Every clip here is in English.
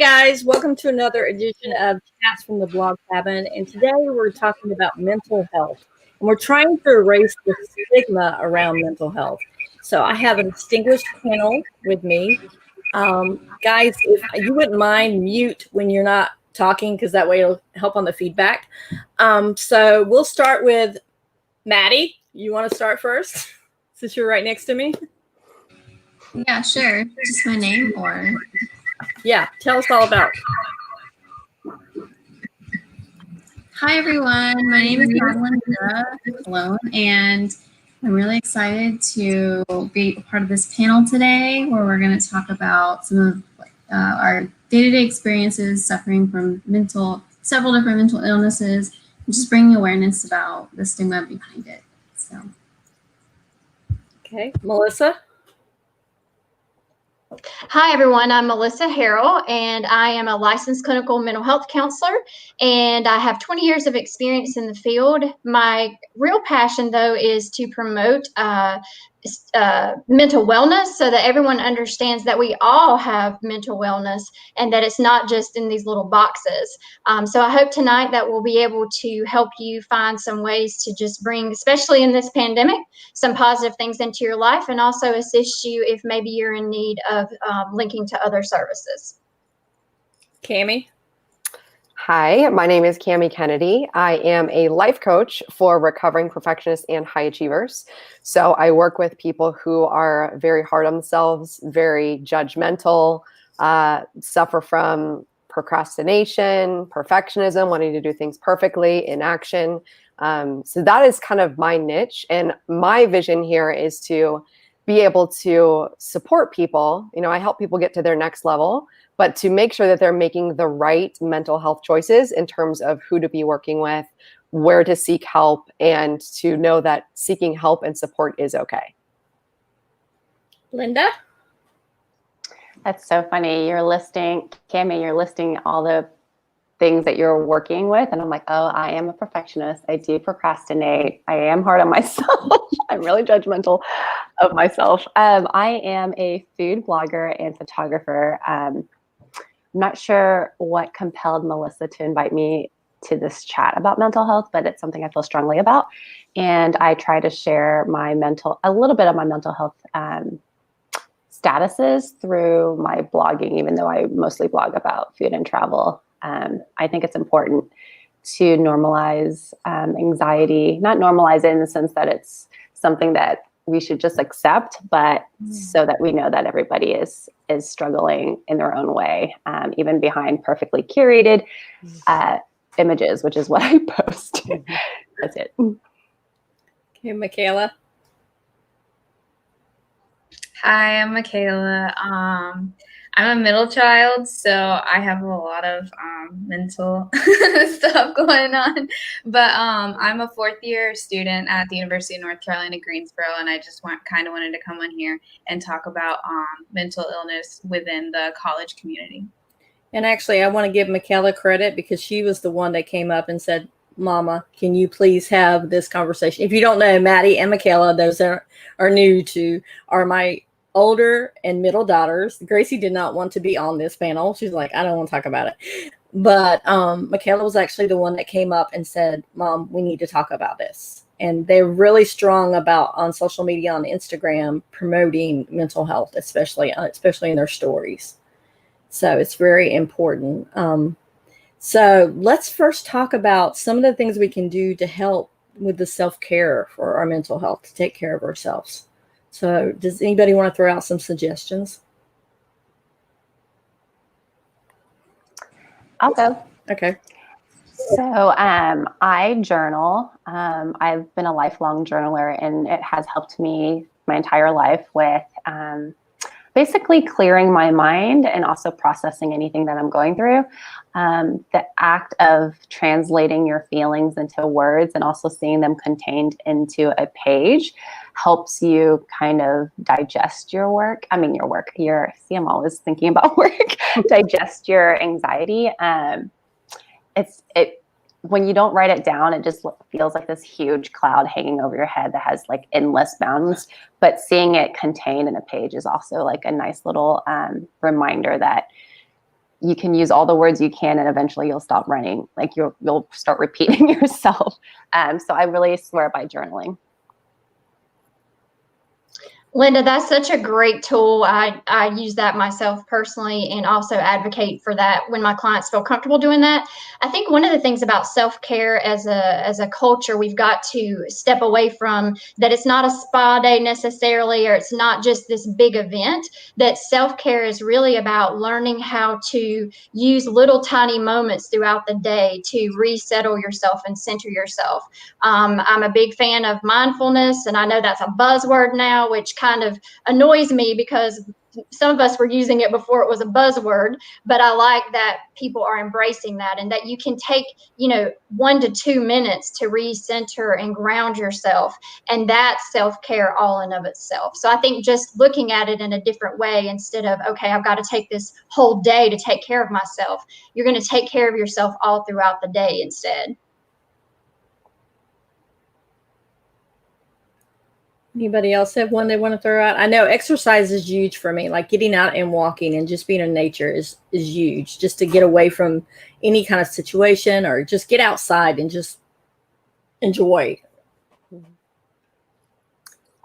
guys, welcome to another edition of Chats from the Blog Cabin. And today we're talking about mental health. And we're trying to erase the stigma around mental health. So I have a distinguished panel with me. Guys, if you wouldn't mind, mute when you're not talking, because that way it'll help on the feedback. So we'll start with Maddie. You want to start first, since you're right next to me? Yeah, sure. Just my name or? Yeah, tell us all about. Hi, everyone. My name is Madeline Malone, and I'm really excited to be a part of this panel today, where we're going to talk about some of our day-to-day experiences suffering from several different mental illnesses, and just bringing awareness about the stigma behind it. So. Okay, Melissa. Hi, everyone. I'm Melissa Harrell, and I am a licensed clinical mental health counselor, and I have 20 years of experience in the field. My real passion, though, is to promote mental wellness so that everyone understands that we all have mental wellness and that it's not just in these little boxes. So I hope tonight that we'll be able to help you find some ways to just bring, especially in this pandemic, some positive things into your life, and also assist you if maybe you're in need of linking to other services. Cami. Hi, my name is Cami Kennedy. I am a life coach for recovering perfectionists and high achievers. So I work with people who are very hard on themselves, very judgmental, suffer from procrastination, perfectionism, wanting to do things perfectly, inaction. So that is kind of my niche. And my vision here is to be able to support people. You know, I help people get to their next level, but to make sure that they're making the right mental health choices in terms of who to be working with, where to seek help, and to know that seeking help and support is okay. Linda? That's so funny. Cami, you're listing all the things that you're working with. And I'm like, oh, I am a perfectionist. I do procrastinate. I am hard on myself. I'm really judgmental of myself. I am a food blogger and photographer. I'm not sure what compelled Melissa to invite me to this chat about mental health, but it's something I feel strongly about. And I try to share a little bit of my mental health statuses through my blogging, even though I mostly blog about food and travel. I think it's important to normalize anxiety, not normalize it in the sense that it's something that we should just accept, but so that we know that everybody is struggling in their own way, even behind perfectly curated images, which is what I post. That's it. Okay, Michaela. Hi, I'm Michaela. I'm a middle child, so I have a lot of mental stuff going on. But I'm a fourth-year student at the University of North Carolina, Greensboro, and I just wanted to come on here and talk about mental illness within the college community. And actually, I want to give Michaela credit because she was the one that came up and said, Mama, can you please have this conversation? If you don't know, Maddie and Michaela, those are new to, are my older and middle daughters. Gracie did not want to be on this panel. She's like, I don't want to talk about it. But Michaela was actually the one that came up and said, Mom, we need to talk about this. And they're really strong about on social media, on Instagram, promoting mental health, especially in their stories. So it's very important. So let's first talk about some of the things we can do to help with the self-care for our mental health, to take care of ourselves. So does anybody want to throw out some suggestions? I'll go. Okay. So I journal. I've been a lifelong journaler, and it has helped me my entire life with basically clearing my mind and also processing anything that I'm going through. The act of translating your feelings into words and also seeing them contained into a page helps you kind of digest your work. I'm always thinking about work. Digest your anxiety. When you don't write it down, it just feels like this huge cloud hanging over your head that has like endless bounds. But seeing it contained in a page is also like a nice little reminder that you can use all the words you can, and eventually you'll stop running. Like you'll start repeating yourself. So I really swear by journaling. Linda, that's such a great tool. I use that myself personally and also advocate for that when my clients feel comfortable doing that. I think one of the things about self-care as a culture we've got to step away from, that it's not a spa day necessarily, or it's not just this big event, that self-care is really about learning how to use little tiny moments throughout the day to resettle yourself and center yourself. I'm a big fan of mindfulness, and I know that's a buzzword now, which kind of annoys me because some of us were using it before it was a buzzword, but I like that people are embracing that, and that you can take, 1 to 2 minutes to recenter and ground yourself. And that's self-care all in of itself. So I think just looking at it in a different way, instead of, okay, I've got to take this whole day to take care of myself, you're going to take care of yourself all throughout the day instead. Anybody else have one they want to throw out? I know exercise is huge for me. Like getting out and walking and just being in nature is huge, just to get away from any kind of situation, or just get outside and just enjoy.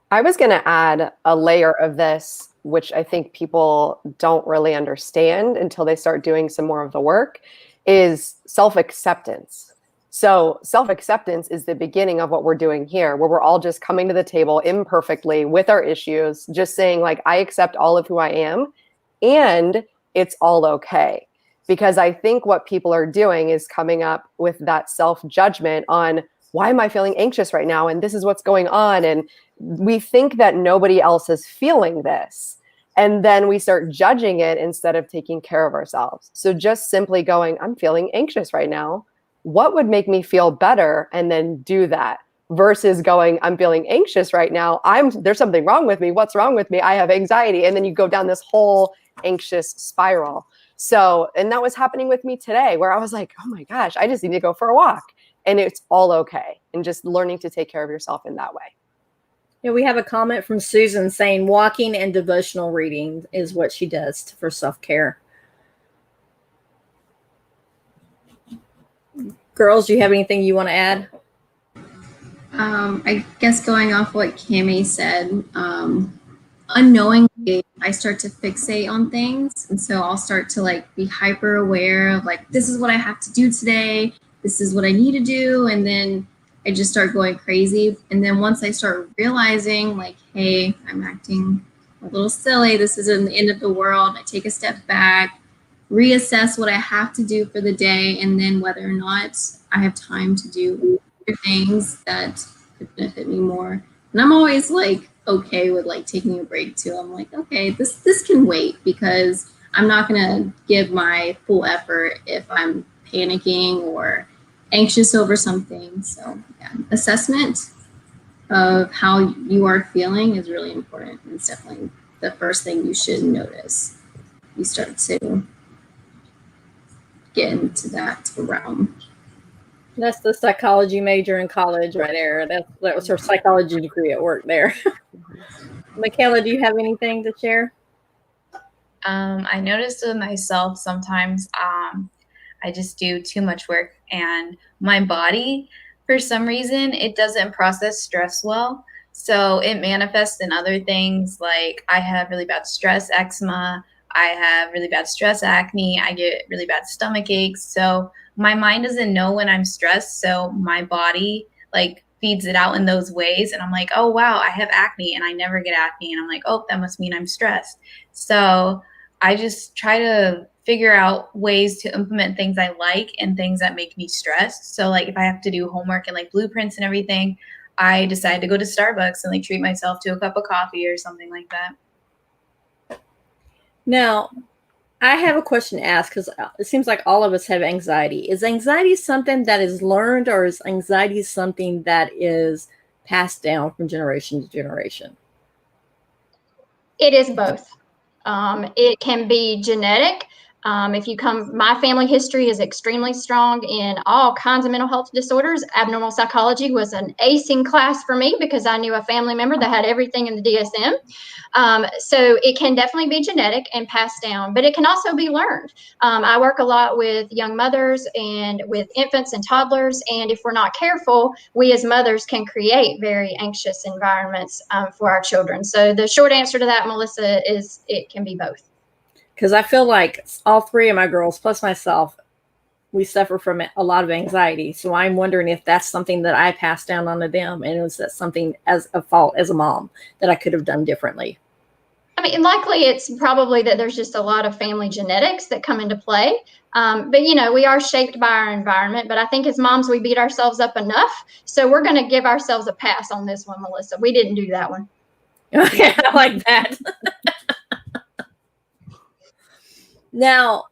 I was going to add a layer of this, which I think people don't really understand until they start doing some more of the work, is self-acceptance. So self-acceptance is the beginning of what we're doing here, where we're all just coming to the table imperfectly with our issues, just saying like, I accept all of who I am and it's all okay. Because I think what people are doing is coming up with that self-judgment on, why am I feeling anxious right now? And this is what's going on. And we think that nobody else is feeling this. And then we start judging it instead of taking care of ourselves. So just simply going, I'm feeling anxious right now. What would make me feel better? And then do that, versus going, I'm feeling anxious right now. There's something wrong with me. What's wrong with me? I have anxiety. And then you go down this whole anxious spiral. So, and that was happening with me today, where I was like, oh my gosh, I just need to go for a walk, and it's all okay. And just learning to take care of yourself in that way. Yeah, we have a comment from Susan saying walking and devotional reading is what she does for self-care. Girls, do you have anything you want to add? I guess going off what Cami said, unknowingly, I start to fixate on things. And so I'll start to be hyper aware of this is what I have to do today. This is what I need to do. And then I just start going crazy. And then once I start realizing hey, I'm acting a little silly, this isn't the end of the world, I take a step back, reassess what I have to do for the day, and then whether or not I have time to do other things that could benefit me more. And I'm always okay with taking a break too. I'm okay, this can wait, because I'm not gonna give my full effort if I'm panicking or anxious over something. So yeah, assessment of how you are feeling is really important. It's definitely the first thing you should notice. You start to get into that realm. That's the psychology major in college right there. That was her psychology degree at work there. Michaela, do you have anything to share? I noticed with myself sometimes I just do too much work, and my body, for some reason, it doesn't process stress well. So it manifests in other things, like I have really bad stress eczema, I have really bad stress acne, I get really bad stomach aches. So my mind doesn't know when I'm stressed, so my body feeds it out in those ways. And I'm like, oh wow, I have acne, and I never get acne. And I'm like, oh, that must mean I'm stressed. So I just try to figure out ways to implement things I like and things that make me stressed. So if I have to do homework and blueprints and everything, I decide to go to Starbucks and treat myself to a cup of coffee or something like that. Now, I have a question to ask, because it seems like all of us have anxiety. Is anxiety something that is learned, or is anxiety something that is passed down from generation to generation? It is both. It can be genetic. If you come, my family history is extremely strong in all kinds of mental health disorders. Abnormal psychology was an acing class for me because I knew a family member that had everything in the DSM. So it can definitely be genetic and passed down, but it can also be learned. I work a lot with young mothers and with infants and toddlers, and if we're not careful, we as mothers can create very anxious environments for our children. So the short answer to that, Melissa, is it can be both. Because I feel like all three of my girls, plus myself, we suffer from a lot of anxiety. So I'm wondering if that's something that I passed down onto them, and was that something as a fault as a mom that I could have done differently? I mean, likely it's probably that there's just a lot of family genetics that come into play. But, you know, we are shaped by our environment. But I think as moms, we beat ourselves up enough. So we're going to give ourselves a pass on this one, Melissa. We didn't do that one. Okay, I like that. Now,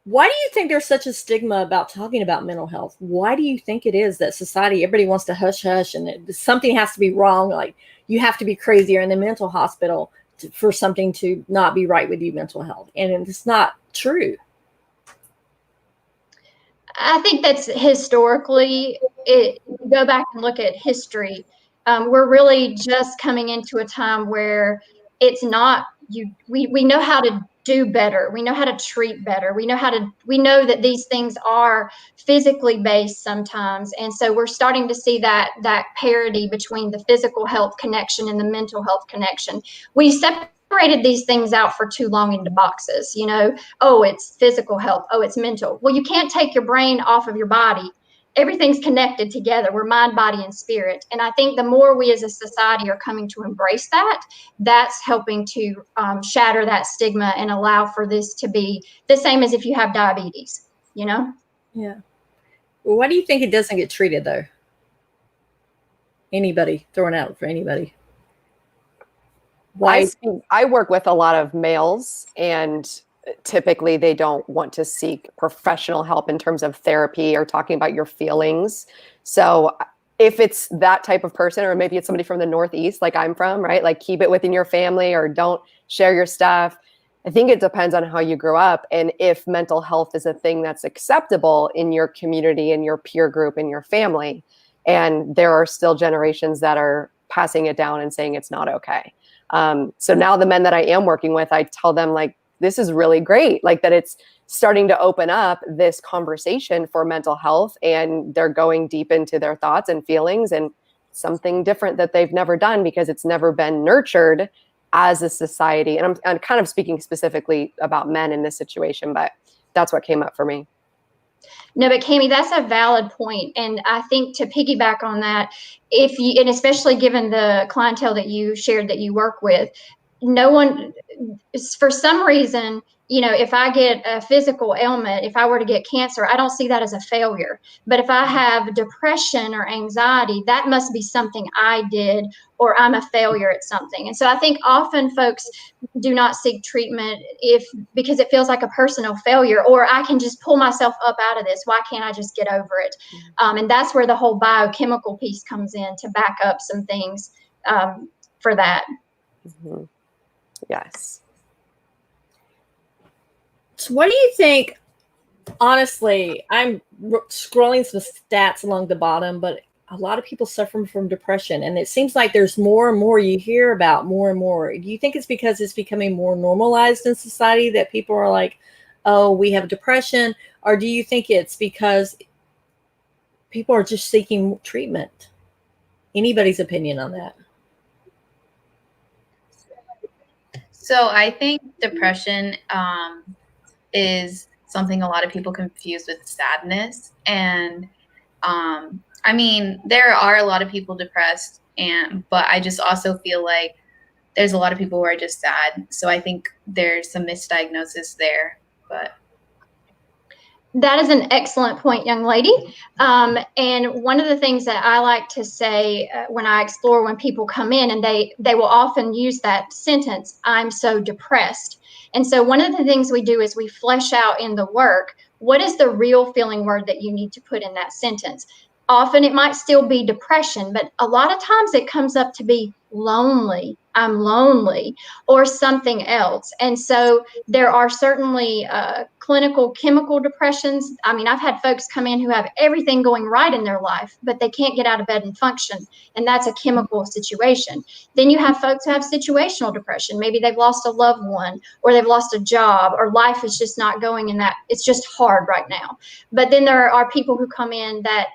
why do you think there's such a stigma about talking about mental health? Why do you think it is that society, everybody wants to hush hush and something has to be wrong? Like you have to be crazy or in the mental hospital for something to not be right with you mental health. And it's not true. I think that's historically, go back and look at history. We're really just coming into a time where it's not we know how to do better. We know how to treat better. We know that these things are physically based sometimes. And so we're starting to see that parity between the physical health connection and the mental health connection. We separated these things out for too long into boxes, you know, oh, it's physical health. Oh, it's mental. Well, you can't take your brain off of your body. Everything's connected together. We're mind, body, and spirit. And I think the more we as a society are coming to embrace that, that's helping to shatter that stigma and allow for this to be the same as if you have diabetes, you know? Yeah. Well, why do you think it doesn't get treated though? Anybody, throwing out for anybody. Why? I work with a lot of males, and typically they don't want to seek professional help in terms of therapy or talking about your feelings. So if it's that type of person, or maybe it's somebody from the Northeast, like I'm from, right? Like keep it within your family or don't share your stuff. I think it depends on how you grew up and if mental health is a thing that's acceptable in your community, in your peer group, in your family. And there are still generations that are passing it down and saying it's not okay. So now the men that I am working with, I tell them like, this is really great, like that it's starting to open up this conversation for mental health, and they're going deep into their thoughts and feelings and something different that they've never done because it's never been nurtured as a society. And I'm kind of speaking specifically about men in this situation, but that's what came up for me. No, but Cami, that's a valid point. And I think to piggyback on that, and especially given the clientele that you shared that you work with, no one, for some reason, you know, if I get a physical ailment, if I were to get cancer, I don't see that as a failure. But if I have depression or anxiety, that must be something I did, or I'm a failure at something. And so I think often folks do not seek treatment because it feels like a personal failure, or I can just pull myself up out of this. Why can't I just get over it? And that's where the whole biochemical piece comes in to back up some things for that. Mm-hmm. Yes. So what do you think? Honestly, I'm scrolling some stats along the bottom, but a lot of people suffer from depression, and it seems like there's more and more you hear about more and more. Do you think it's because it's becoming more normalized in society that people are like, oh, we have depression? Or do you think it's because people are just seeking treatment? Anybody's opinion on that? So I think depression is something a lot of people confuse with sadness. And I mean, there are a lot of people depressed, but I just also feel like there's a lot of people who are just sad. So I think there's some misdiagnosis there. But that is an excellent point, young lady. And one of the things that I like to say when I explore when people come in, and they will often use that sentence, I'm so depressed. And so one of the things we do is we flesh out in the work, what is the real feeling word that you need to put in that sentence? Often it might still be depression, but a lot of times it comes up to be lonely. I'm lonely, or something else. And so there are certainly clinical chemical depressions. I mean, I've had folks come in who have everything going right in their life, but they can't get out of bed and function. And that's a chemical situation. Then you have folks who have situational depression. Maybe they've lost a loved one, or they've lost a job, or life is just not going in that. It's just hard right now. But then there are people who come in that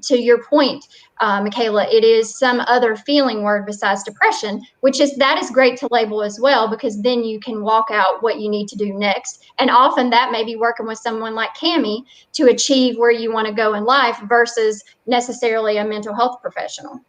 to your point, Michaela, it is some other feeling word besides depression, that is great to label as well, because then you can walk out what you need to do next. And often that may be working with someone like Cami to achieve where you want to go in life versus necessarily a mental health professional.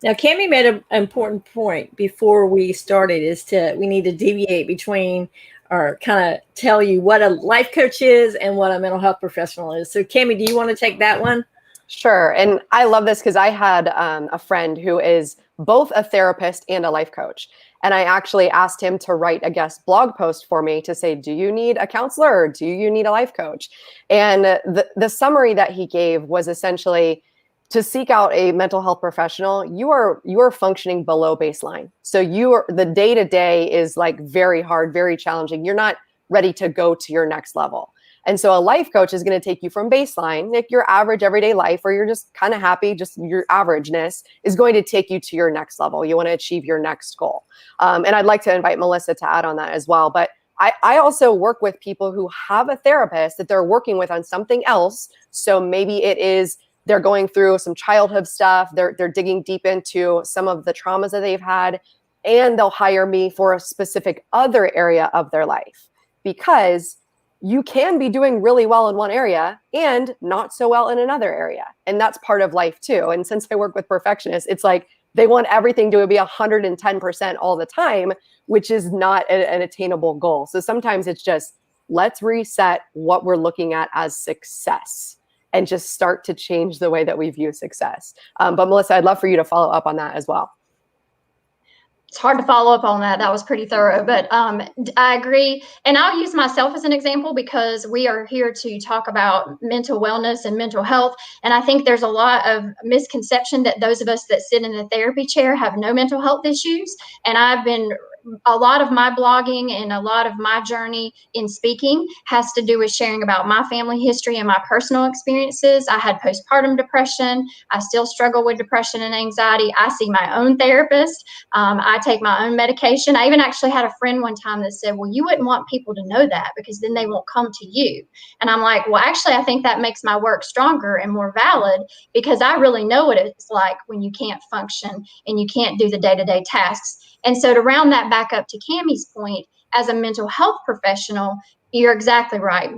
Now, Cami made an important point before we started, we need to deviate between, or kind of tell you what a life coach is and what a mental health professional is. So Cami, do you want to take that one? Sure. And I love this because I had a friend who is both a therapist and a life coach. And I actually asked him to write a guest blog post for me to say, do you need a counselor or do you need a life coach? And the summary that he gave was essentially, to seek out a mental health professional, you are functioning below baseline. So the day-to-day is like very hard, very challenging. You're not ready to go to your next level. And so a life coach is going to take you from baseline, like your average everyday life, where you're just kind of happy, just your averageness is going to take you to your next level. You want to achieve your next goal. And I'd like to invite Melissa to add on that as well. But I also work with people who have a therapist that they're working with on something else. So maybe it is they're going through some childhood stuff. They're digging deep into some of the traumas that they've had, and they'll hire me for a specific other area of their life, because you can be doing really well in one area and not so well in another area. And that's part of life too. And since I work with perfectionists, it's like they want everything to be 110% all the time, which is not an attainable goal. So sometimes it's just, let's reset what we're looking at as success and just start to change the way that we view success. But Melissa, I'd love for you to follow up on that as well. It's hard to follow up on that. That was pretty thorough, but I agree. And I'll use myself as an example because we are here to talk about mental wellness and mental health. And I think there's a lot of misconception that those of us that sit in the therapy chair have no mental health issues. And a lot of my blogging and a lot of my journey in speaking has to do with sharing about my family history and my personal experiences. I had postpartum depression. I still struggle with depression and anxiety. I see my own therapist. I take my own medication. I even actually had a friend one time that said, well, you wouldn't want people to know that because then they won't come to you. And I'm like, well, actually, I think that makes my work stronger and more valid because I really know what it's like when you can't function and you can't do the day-to-day tasks. And so to round that back up to Cami's point, as a mental health professional, you're exactly right.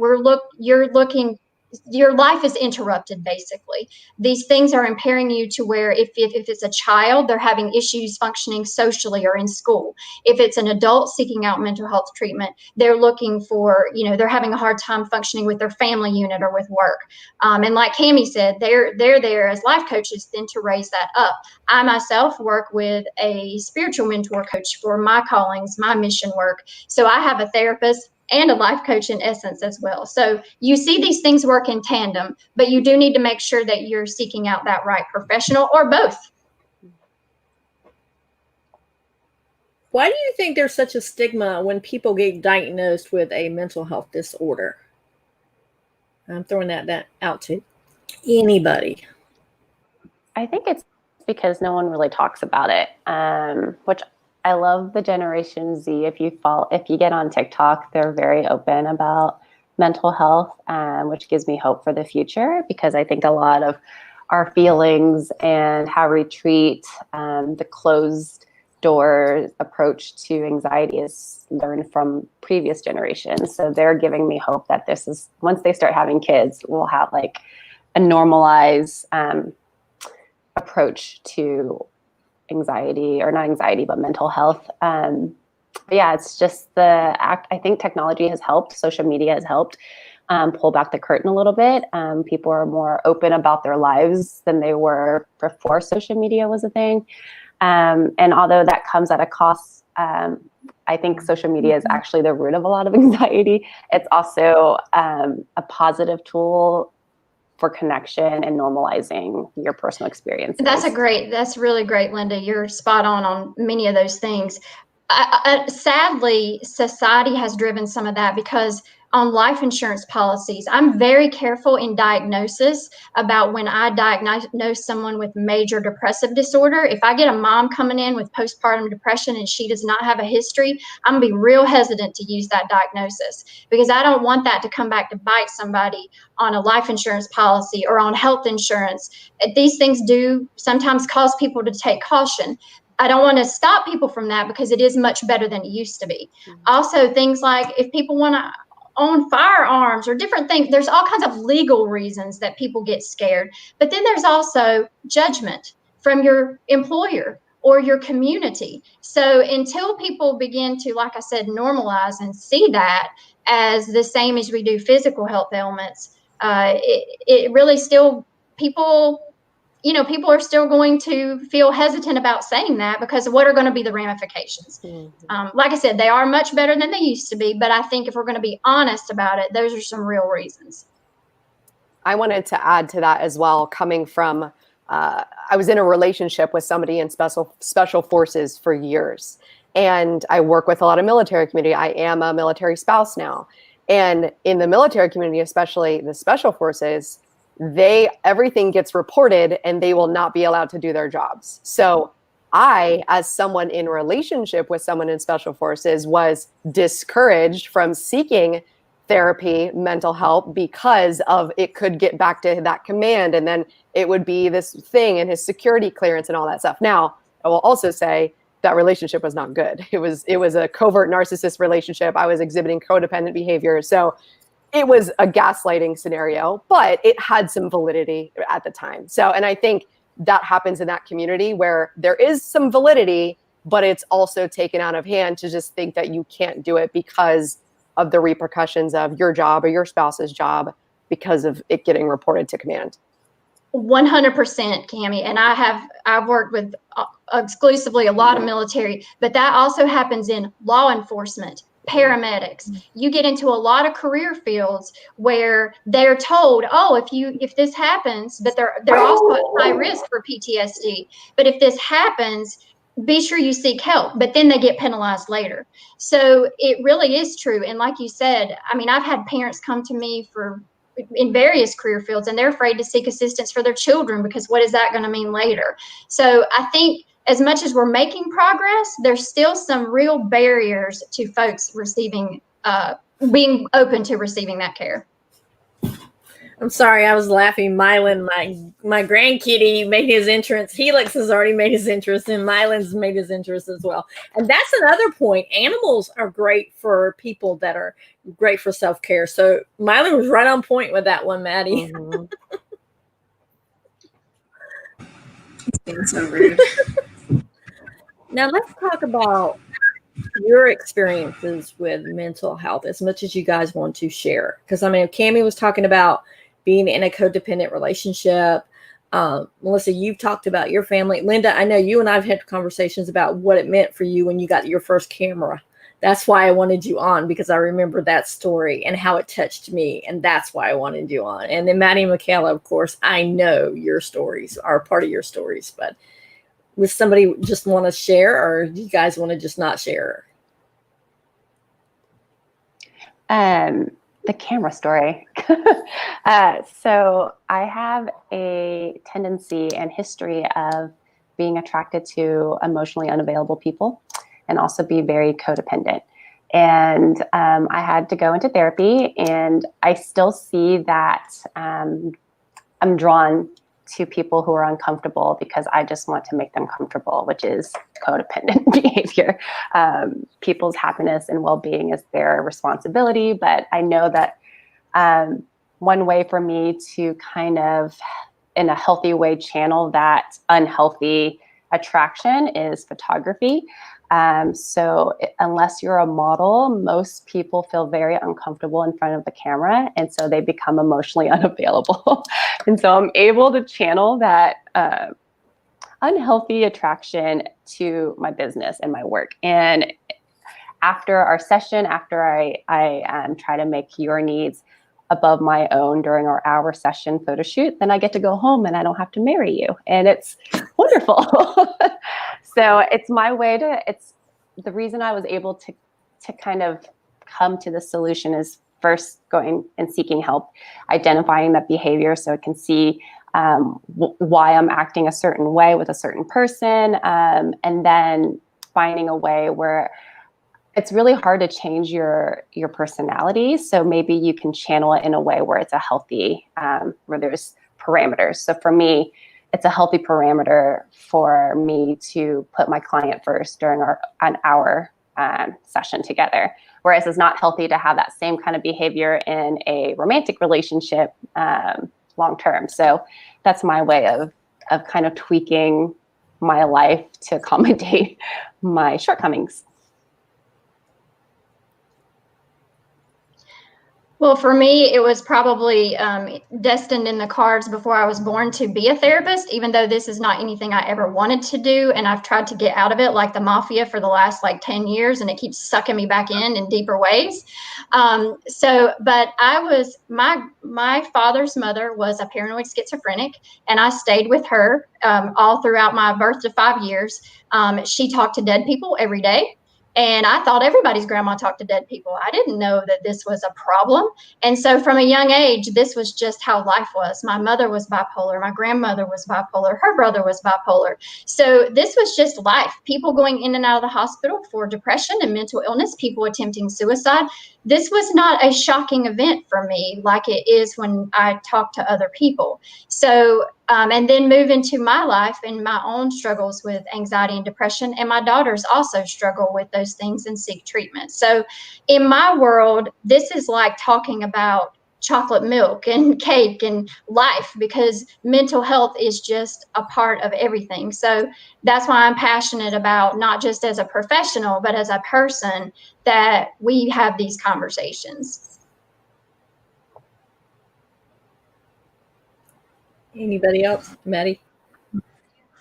Your life is interrupted, basically. These things are impairing you to where if it's a child, they're having issues functioning socially or in school. If it's an adult seeking out mental health treatment, they're looking for, they're having a hard time functioning with their family unit or with work. And like Cami said, they're there as life coaches then to raise that up. I myself work with a spiritual mentor coach for my callings, my mission work. So I have a therapist and a life coach in essence as well. So you see these things work in tandem, but you do need to make sure that you're seeking out that right professional or both. Why do you think there's such a stigma when people get diagnosed with a mental health disorder? I'm throwing that out to anybody. I think it's because no one really talks about it, which I love the Generation Z. If you get on TikTok, they're very open about mental health, which gives me hope for the future because I think a lot of our feelings and how we treat the closed door approach to anxiety is learned from previous generations. So they're giving me hope that this is, once they start having kids, we'll have like a normalized approach to anxiety, or not anxiety, but mental health. But yeah, it's just I think technology has helped. Social media has helped pull back the curtain a little bit. People are more open about their lives than they were before social media was a thing. And although that comes at a cost, I think social media is actually the root of a lot of anxiety. It's also a positive tool for connection and normalizing your personal experiences. That's really great, Linda. You're spot on many of those things. Sadly, society has driven some of that, because on life insurance policies, I'm very careful in diagnosis about when I diagnose someone with major depressive disorder. If I get a mom coming in with postpartum depression and she does not have a history, I'm gonna be real hesitant to use that diagnosis, because I don't want that to come back to bite somebody on a life insurance policy or on health insurance. These things do sometimes cause people to take caution. I don't want to stop people from that, because it is much better than it used to be. Also, things like if people want to own firearms or different things, there's all kinds of legal reasons that people get scared. But then there's also judgment from your employer or your community. So until people begin to, like I said, normalize and see that as the same as we do physical health ailments, it really still, people are still going to feel hesitant about saying that, because what are going to be the ramifications? Like I said, they are much better than they used to be, but I think if we're going to be honest about it, those are some real reasons. I wanted to add to that as well, coming from, I was in a relationship with somebody in special forces for years, and I work with a lot of military community. I am a military spouse now. And in the military community, especially the special forces, everything gets reported and they will not be allowed to do their jobs. So I, as someone in relationship with someone in special forces, was discouraged from seeking therapy, mental help, because of it could get back to that command, and then it would be this thing and his security clearance and all that stuff. Now, I will also say that relationship was not good. It was a covert narcissist relationship. I was exhibiting codependent behavior. So it was a gaslighting scenario, but it had some validity at the time. So, and I think that happens in that community where there is some validity, but it's also taken out of hand to just think that you can't do it because of the repercussions of your job or your spouse's job, because of it getting reported to command. 100%, Cammie. And I've worked with exclusively a lot of military, but that also happens in law enforcement, paramedics. You get into a lot of career fields where they're told, oh, if this happens, but they're also at high risk for PTSD. But if this happens, be sure you seek help, but then they get penalized later. So it really is true. And like you said, I mean, I've had parents come to me in various career fields, and they're afraid to seek assistance for their children, because what is that going to mean later? So I think as much as we're making progress, there's still some real barriers to folks receiving, being open to receiving that care. I'm sorry, I was laughing. Mylan, my grandkitty, made his entrance. Helix has already made his entrance, and Mylan's made his entrance as well. And that's another point. Animals are great for people that are great for self-care. So Mylan was right on point with that one, Maddie. Mm-hmm. It's being so rude. Now let's talk about your experiences with mental health, as much as you guys want to share. Because I mean, Cammie was talking about being in a codependent relationship. Melissa, you've talked about your family. Linda, I know you and I've had conversations about what it meant for you when you got your first camera. That's why I wanted you on, because I remember that story and how it touched me. And that's why I wanted you on. And then Maddie and Michaela, of course, I know your stories are part of your stories, but would somebody just want to share, or do you guys want to just not share? The camera story. So I have a tendency and history of being attracted to emotionally unavailable people, and also be very codependent. And I had to go into therapy, and I still see that I'm drawn to people who are uncomfortable because I just want to make them comfortable, which is codependent behavior. People's happiness and well-being is their responsibility, but I know that one way for me to kind of, in a healthy way, channel that unhealthy attraction is photography. So unless you're a model, most people feel very uncomfortable in front of the camera, and so they become emotionally unavailable. And so I'm able to channel that unhealthy attraction to my business and my work. And after our session, after I try to make your needs above my own during our hour session photo shoot, then I get to go home and I don't have to marry you. And it's wonderful. So it's my way to, it's the reason I was able to kind of come to the solution is first going and seeking help, identifying that behavior so I can see why I'm acting a certain way with a certain person, and then finding a way where it's really hard to change your personality. So maybe you can channel it in a way where it's a healthy, where there's parameters. So for me, it's a healthy parameter for me to put my client first during an hour session together. Whereas it's not healthy to have that same kind of behavior in a romantic relationship long term. So that's my way of kind of tweaking my life to accommodate my shortcomings. Well, for me, it was probably destined in the cards before I was born to be a therapist, even though this is not anything I ever wanted to do. And I've tried to get out of it like the mafia for the last like 10 years, and it keeps sucking me back in deeper ways. But my father's mother was a paranoid schizophrenic, and I stayed with her all throughout my birth to 5 years. She talked to dead people every day. And I thought everybody's grandma talked to dead people. I didn't know that this was a problem. And so from a young age, this was just how life was. My mother was bipolar. My grandmother was bipolar. Her brother was bipolar. So this was just life. People going in and out of the hospital for depression and mental illness, people attempting suicide. This was not a shocking event for me like it is when I talk to other people. So, and then move into my life and my own struggles with anxiety and depression. And my daughters also struggle with those things and seek treatment. So in my world, this is like talking about chocolate milk and cake and life, because mental health is just a part of everything. So that's why I'm passionate about, not just as a professional, but as a person, that we have these conversations. Anybody else? Maddie?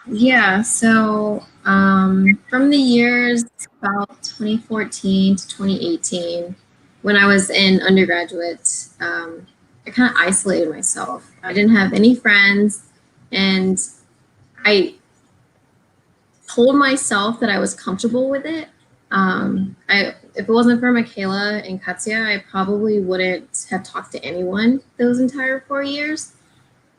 Yeah, so from the years about 2014 to 2018, when I was in undergraduate, I kind of isolated myself. I didn't have any friends, and I told myself that I was comfortable with it. If it wasn't for Michaela and Katya, I probably wouldn't have talked to anyone those entire 4 years.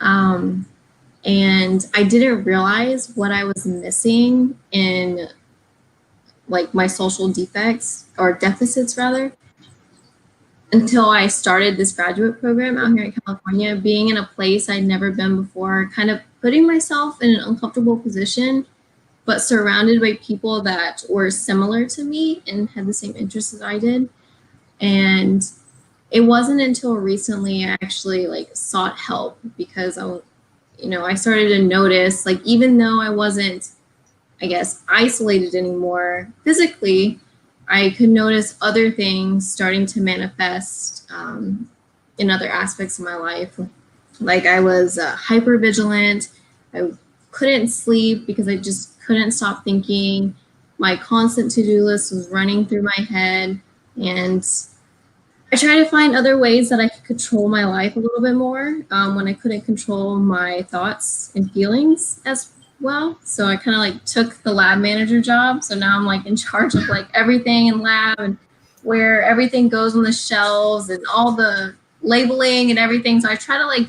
And I didn't realize what I was missing in like my social defects or deficits rather, until I started this graduate program out here in California, being in a place I'd never been before, kind of putting myself in an uncomfortable position, but surrounded by people that were similar to me and had the same interests as I did. And it wasn't until recently I actually like sought help, because I started to notice, like, even though I wasn't, I guess, isolated anymore physically, I could notice other things starting to manifest in other aspects of my life. Like I was hypervigilant. I couldn't sleep because I just couldn't stop thinking. My constant to-do list was running through my head, and I tried to find other ways that I could control my life a little bit more when I couldn't control my thoughts and feelings as well. So I kind of like took the lab manager job. So now I'm like in charge of like everything in lab, and where everything goes on the shelves and all the labeling and everything. So I try to like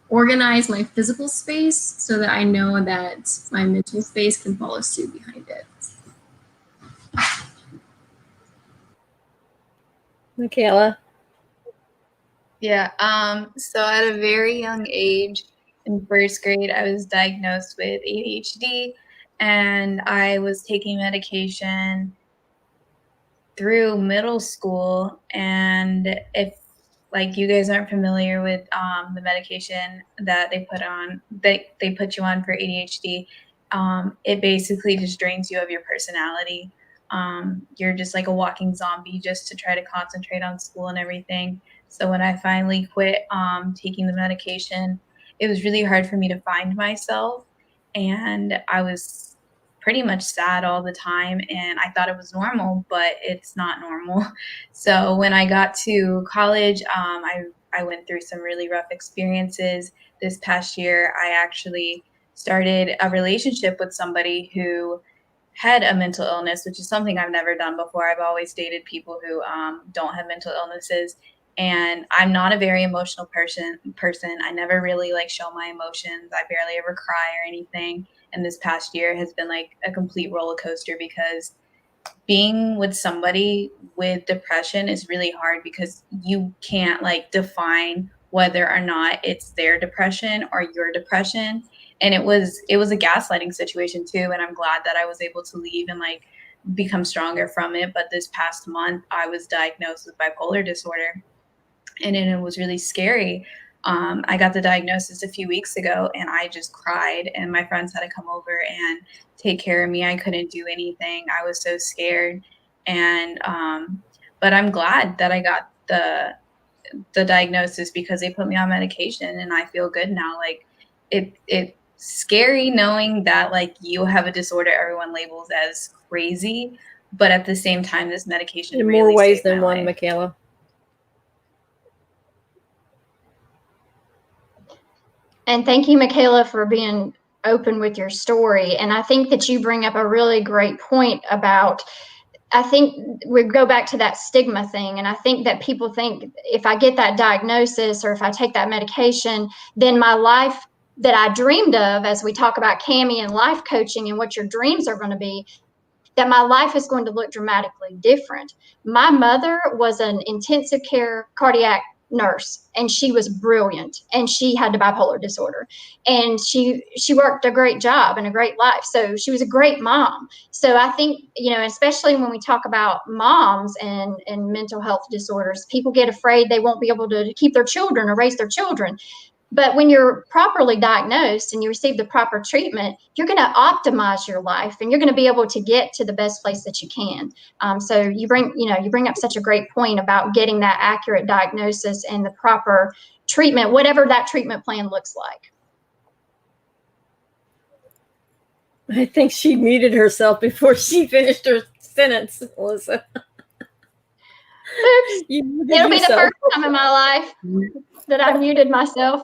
organize my physical space so that I know that my mental space can follow suit behind it. Michaela? Yeah. So at a very young age, in first grade, I was diagnosed with ADHD, and I was taking medication through middle school. And if like you guys aren't familiar with the medication that they put you on for ADHD, it basically just drains you of your personality. You're just like a walking zombie just to try to concentrate on school and everything. So when I finally quit taking the medication, it was really hard for me to find myself, and I was pretty much sad all the time, and I thought it was normal, but it's not normal. So when I got to college, I went through some really rough experiences. This past year, I actually started a relationship with somebody who had a mental illness, which is something I've never done before. I've always dated people who don't have mental illnesses. And I'm not a very emotional person. I never really like show my emotions. I barely ever cry or anything. And this past year has been like a complete roller coaster, because being with somebody with depression is really hard, because you can't like define whether or not it's their depression or your depression. And it was a gaslighting situation too. And I'm glad that I was able to leave and like become stronger from it. But this past month, I was diagnosed with bipolar disorder, and it was really scary. I got the diagnosis a few weeks ago, and I just cried, and my friends had to come over and take care of me. I couldn't do anything. I was so scared. And but I'm glad that I got the diagnosis, because they put me on medication and I feel good now. Like it's scary knowing that like you have a disorder everyone labels as crazy, but at the same time, this medication In really more ways saved than my one, life. Michaela. And thank you, Michaela, for being open with your story. And I think that you bring up a really great point about, I think we go back to that stigma thing. And I think that people think if I get that diagnosis or if I take that medication, then my life that I dreamed of, as we talk about Cami and life coaching and what your dreams are going to be, that my life is going to look dramatically different. My mother was an intensive care cardiac nurse, and she was brilliant, and she had the bipolar disorder, and she worked a great job and a great life. So she was a great mom. So I think, especially when we talk about moms and mental health disorders, people get afraid they won't be able to keep their children or raise their children. But when you're properly diagnosed and you receive the proper treatment, you're going to optimize your life, and you're going to be able to get to the best place that you can. So you bring up such a great point about getting that accurate diagnosis and the proper treatment, whatever that treatment plan looks like. I think she muted herself before she finished her sentence, Melissa. Oops. You It'll be the first time in my life that I muted myself.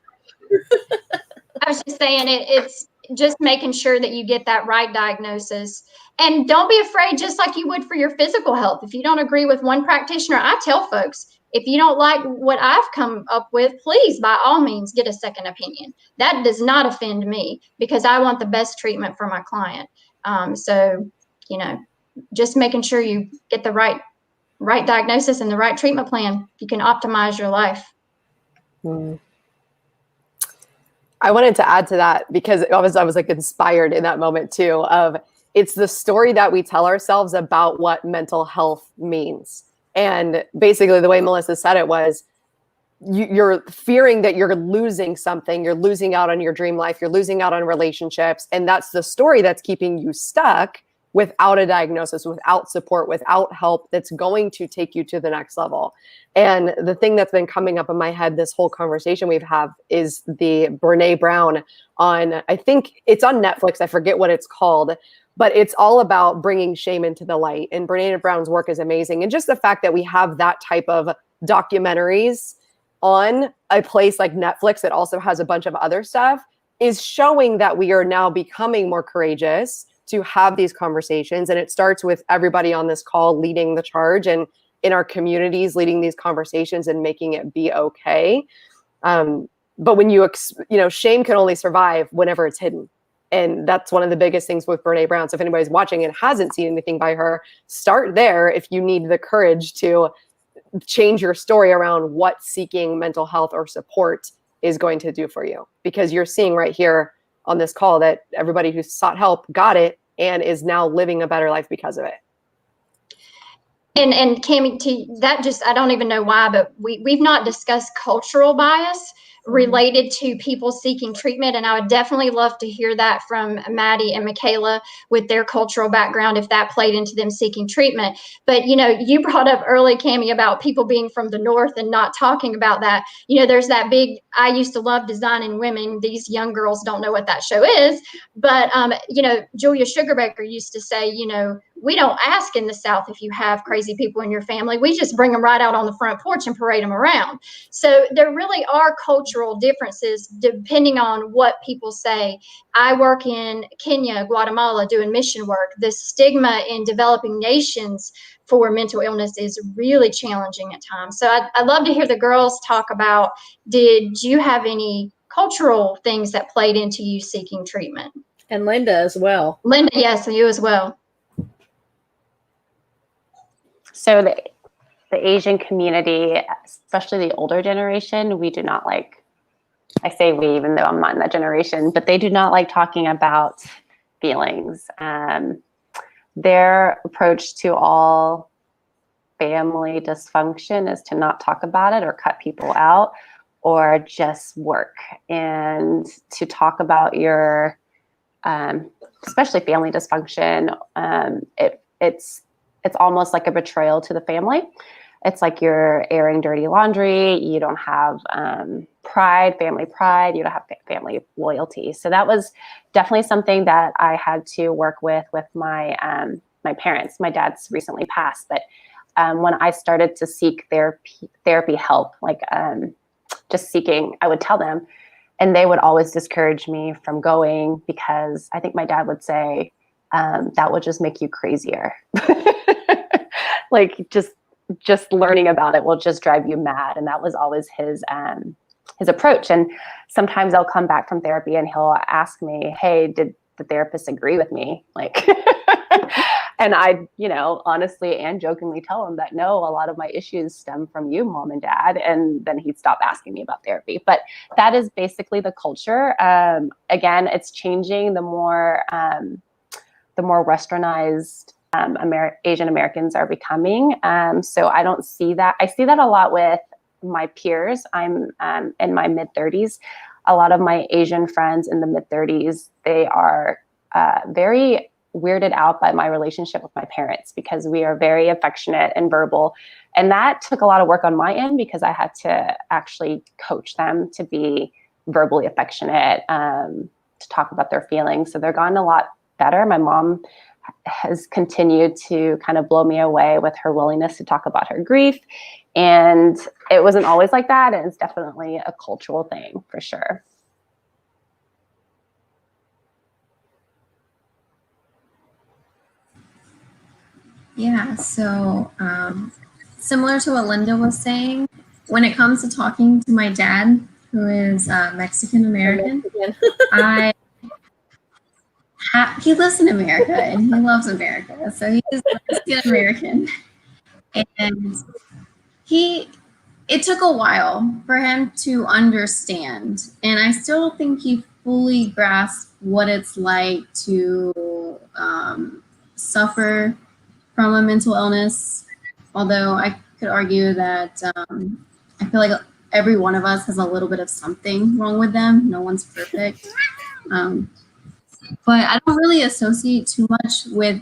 I was just saying it's just making sure that you get that right diagnosis. And don't be afraid, just like you would for your physical health. If you don't agree with one practitioner, I tell folks, if you don't like what I've come up with, please, by all means, get a second opinion. That does not offend me, because I want the best treatment for my client. So, just making sure you get the right diagnosis and the right treatment plan, you can optimize your life. I wanted to add to that, because I was like inspired in that moment too, of it's the story that we tell ourselves about what mental health means. And basically the way Melissa said it was, you're fearing that you're losing something, you're losing out on your dream life, you're losing out on relationships. And that's the story that's keeping you stuck without a diagnosis, without support, without help that's going to take you to the next level. And the thing that's been coming up in my head this whole conversation we've had is the Brené Brown on, I think it's on Netflix, I forget what it's called, but it's all about bringing shame into the light. And Brené Brown's work is amazing. And just the fact that we have that type of documentaries on a place like Netflix that also has a bunch of other stuff is showing that we are now becoming more courageous to have these conversations. And it starts with everybody on this call leading the charge, and in our communities leading these conversations and making it be okay. But when shame can only survive whenever it's hidden. And that's one of the biggest things with Brené Brown. So if anybody's watching and hasn't seen anything by her, start there if you need the courage to change your story around what seeking mental health or support is going to do for you. Because you're seeing right here on this call that everybody who sought help got it and is now living a better life because of it. And Cami, to that, just I don't even know why, but we've not discussed cultural bias. related to people seeking treatment. And I would definitely love to hear that from Maddie and Michaela with their cultural background, if that played into them seeking treatment. But, you brought up early, Cammie, about people being from the North and not talking about that. There's that big, I used to love Designing Women. These young girls don't know what that show is. But, Julia Sugarbaker used to say, we don't ask in the South if you have crazy people in your family. We just bring them right out on the front porch and parade them around. So there really are cultural differences depending on what people say. I work in Kenya, Guatemala, doing mission work. The stigma in developing nations for mental illness is really challenging at times. So I'd love to hear the girls talk about, did you have any cultural things that played into you seeking treatment? And Linda as well. Linda, yes, you as well. So the Asian community, especially the older generation, we do not like, I say we, even though I'm not in that generation, but they do not like talking about feelings. Their approach to all family dysfunction is to not talk about it or cut people out or just work. And to talk about your, especially family dysfunction, it's almost like a betrayal to the family. It's like you're airing dirty laundry. You don't have pride, family pride. You don't have family loyalty. So that was definitely something that I had to work with my my parents. My dad's recently passed, but when I started to seek therapy help, like just seeking, I would tell them, and they would always discourage me from going because I think my dad would say, that would just make you crazier. Like just learning about it will just drive you mad. And that was always his approach. And sometimes I'll come back from therapy and he'll ask me, hey, did the therapist agree with me? Like, and I, honestly and jokingly tell him that no, a lot of my issues stem from you, Mom and Dad. And then he'd stop asking me about therapy. But that is basically the culture. Again, it's changing the more westernized Asian Americans are becoming. So I don't see that. I see that a lot with my peers. I'm in my mid-30s. A lot of my Asian friends in the mid-30s, they are very weirded out by my relationship with my parents because we are very affectionate and verbal. And that took a lot of work on my end because I had to actually coach them to be verbally affectionate, to talk about their feelings. So they're gotten a lot better. My mom has continued to kind of blow me away with her willingness to talk about her grief. And it wasn't always like that. And it's definitely a cultural thing for sure. Yeah, so similar to what Linda was saying, when it comes to talking to my dad, who is Mexican American, he lives in America and he loves America. So he is Mexican American. And it took a while for him to understand. And I still don't think he fully grasped what it's like to suffer from a mental illness. Although I could argue that I feel like every one of us has a little bit of something wrong with them. No one's perfect. But I don't really associate too much with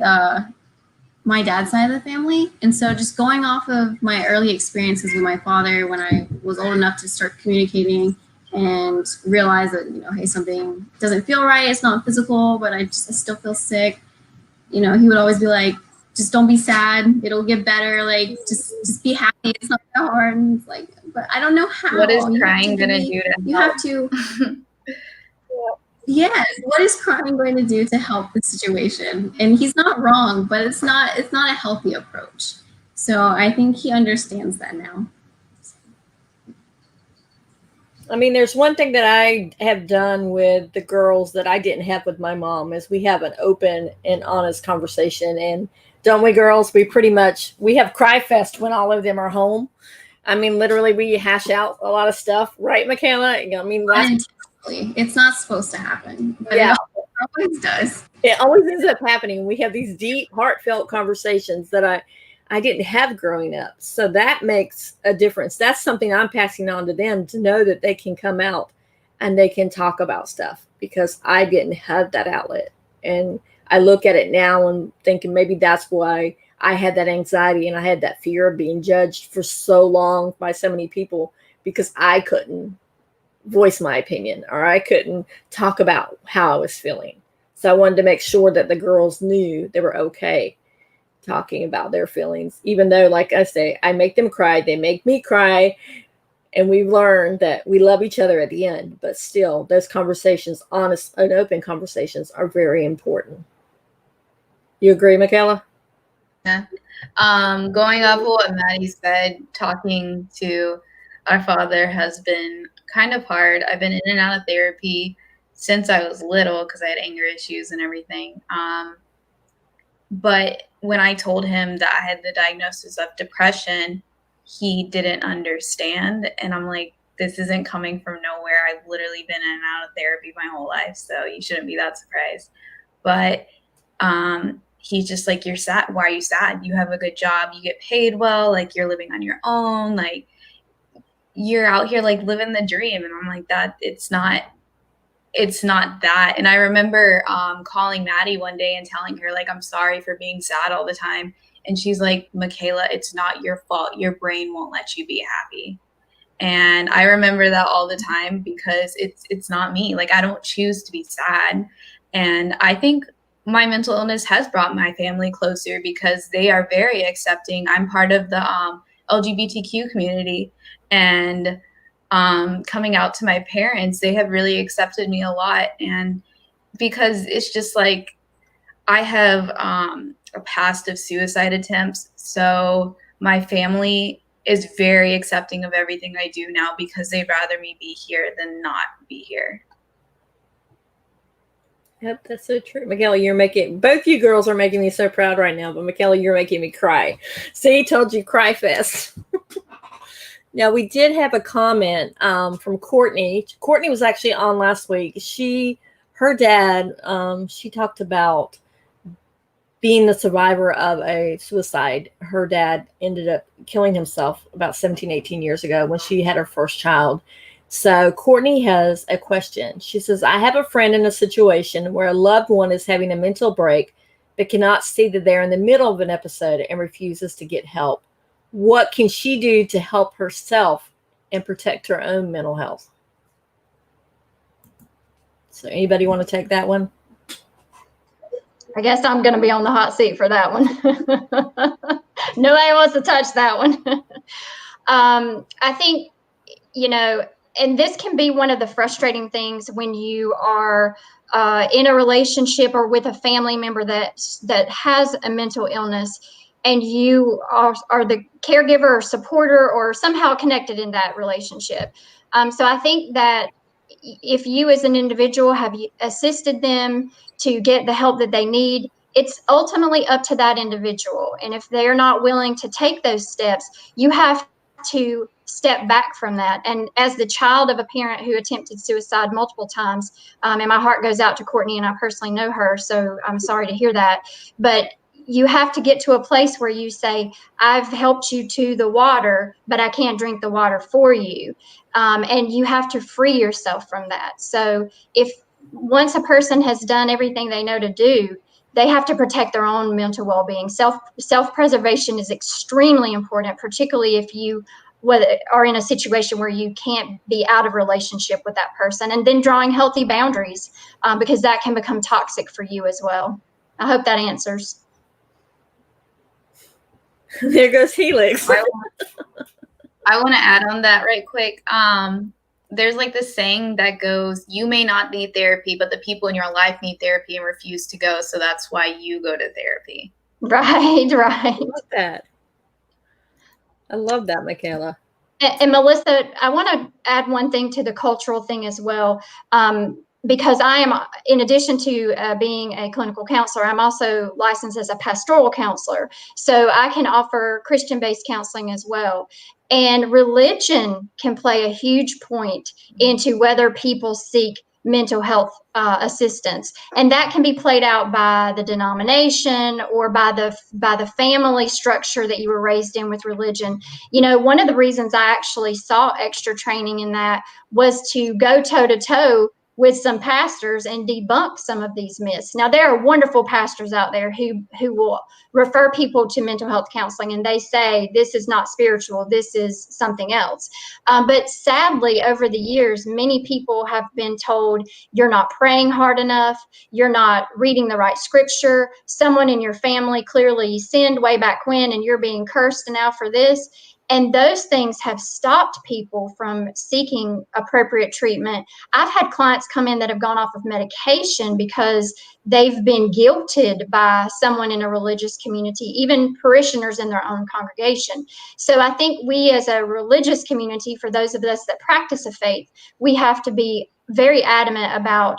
my dad's side of the family. And so just going off of my early experiences with my father when I was old enough to start communicating and realize that, hey, something doesn't feel right. It's not physical, but I still feel sick. He would always be like, just don't be sad. It'll get better. Like, just be happy. It's not that hard. And it's like, but I don't know how. What is crying going to do to help? You have to. Yes. What is crying going to do to help the situation? And he's not wrong, but it's not a healthy approach. So I think he understands that now. I mean, there's one thing that I have done with the girls that I didn't have with my mom is we have an open and honest conversation. And don't we, girls? We have Cry Fest when all of them are home. I mean, literally, we hash out a lot of stuff, right, Michaela? I mean, it's not supposed to happen, but yeah, it always does. It always ends up happening. We have these deep, heartfelt conversations that I didn't have growing up. So that makes a difference. That's something I'm passing on to them, to know that they can come out and they can talk about stuff, because I didn't have that outlet. And I look at it now and thinking maybe that's why I had that anxiety and I had that fear of being judged for so long by so many people, because I couldn't voice my opinion, or I couldn't talk about how I was feeling. So I wanted to make sure that the girls knew they were okay talking about their feelings, even though, like I say, I make them cry, they make me cry, and we've learned that we love each other at the end. But still, those conversations, honest and open conversations, are very important. You agree, Michaela? Yeah. Going off of what Maddie said, talking to our father has been kind of hard. I've been in and out of therapy since I was little because I had anger issues and everything. But when I told him that I had the diagnosis of depression, he didn't understand. And I'm like, this isn't coming from nowhere. I've literally been in and out of therapy my whole life, so you shouldn't be that surprised. But he's just like, you're sad. Why are you sad? You have a good job. You get paid well. Like, you're living on your own. Like, you're out here like living the dream. And I'm like, that it's not that. And I remember calling Maddie one day and telling her, like, I'm sorry for being sad all the time. And she's like, Michaela, it's not your fault. Your brain won't let you be happy. And I remember that all the time, because it's not me. Like, I don't choose to be sad. And I think my mental illness has brought my family closer, because they are very accepting. I'm part of the LGBTQ community, and coming out to my parents, they have really accepted me a lot. And because it's just like, I have a past of suicide attempts, so my family is very accepting of everything I do now, because they'd rather me be here than not be here. Yep, that's so true. Michaela, both you girls are making me so proud right now, but Michaela, you're making me cry. See, told you, cry fest. Now, we did have a comment from Courtney. Courtney was actually on last week. Her dad, she talked about being the survivor of a suicide. Her dad ended up killing himself about 17, 18 years ago when she had her first child. So Courtney has a question. She says, I have a friend in a situation where a loved one is having a mental break, but cannot see that they're in the middle of an episode and refuses to get help. What can she do to help herself and protect her own mental health? So anybody want to take that one? I guess I'm going to be on the hot seat for that one. Nobody wants to touch that one. I think, and this can be one of the frustrating things when you are in a relationship or with a family member that has a mental illness, and you are the caregiver or supporter or somehow connected in that relationship. So I think that if you as an individual have assisted them to get the help that they need, it's ultimately up to that individual. And if they're not willing to take those steps, you have to step back from that. And as the child of a parent who attempted suicide multiple times, and my heart goes out to Courtney, and I personally know her, so I'm sorry to hear that. But you have to get to a place where you say, I've helped you to the water, but I can't drink the water for you. And you have to free yourself from that. So if once a person has done everything they know to do, they have to protect their own mental well-being. Self-preservation is extremely important, particularly if you are in a situation where you can't be out of relationship with that person, and then drawing healthy boundaries, because that can become toxic for you as well. I hope that answers. There goes Helix. I want to add on that right quick. There's like this saying that goes, you may not need therapy, but the people in your life need therapy and refuse to go. So that's why you go to therapy. Right. I love that. I love that, Michaela. And Melissa, I want to add one thing to the cultural thing as well. Because I am, in addition to being a clinical counselor, I'm also licensed as a pastoral counselor. So I can offer Christian-based counseling as well. And religion can play a huge point into whether people seek mental health assistance, and that can be played out by the denomination or by the family structure that you were raised in with religion. You know, one of the reasons I actually saw extra training in that was to go toe to toe with some pastors and debunk some of these myths. Now, there are wonderful pastors out there who will refer people to mental health counseling, and they say this is not spiritual, this is something else. But sadly, over the years, many people have been told you're not praying hard enough, you're not reading the right scripture, someone in your family clearly sinned way back when, and you're being cursed now for this. And those things have stopped people from seeking appropriate treatment. I've had clients come in that have gone off of medication because they've been guilted by someone in a religious community, even parishioners in their own congregation. So I think we as a religious community, for those of us that practice a faith, we have to be very adamant about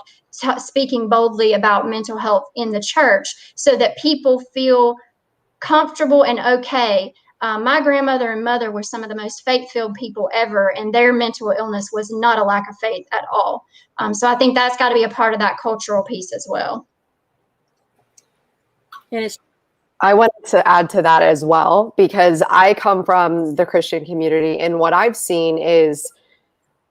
speaking boldly about mental health in the church so that people feel comfortable and okay. My grandmother and mother were some of the most faith-filled people ever, and their mental illness was not a lack of faith at all. So I think that's got to be a part of that cultural piece as well. And I wanted to add to that as well, because I come from the Christian community, and what I've seen is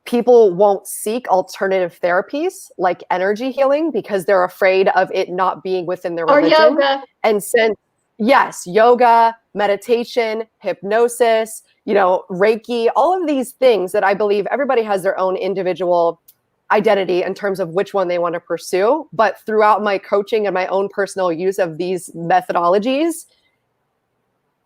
people won't seek alternative therapies like energy healing because they're afraid of it not being within their religion. Or yoga. And since, yes, yoga, meditation, hypnosis, Reiki, all of these things that I believe everybody has their own individual identity in terms of which one they want to pursue. But throughout my coaching and my own personal use of these methodologies,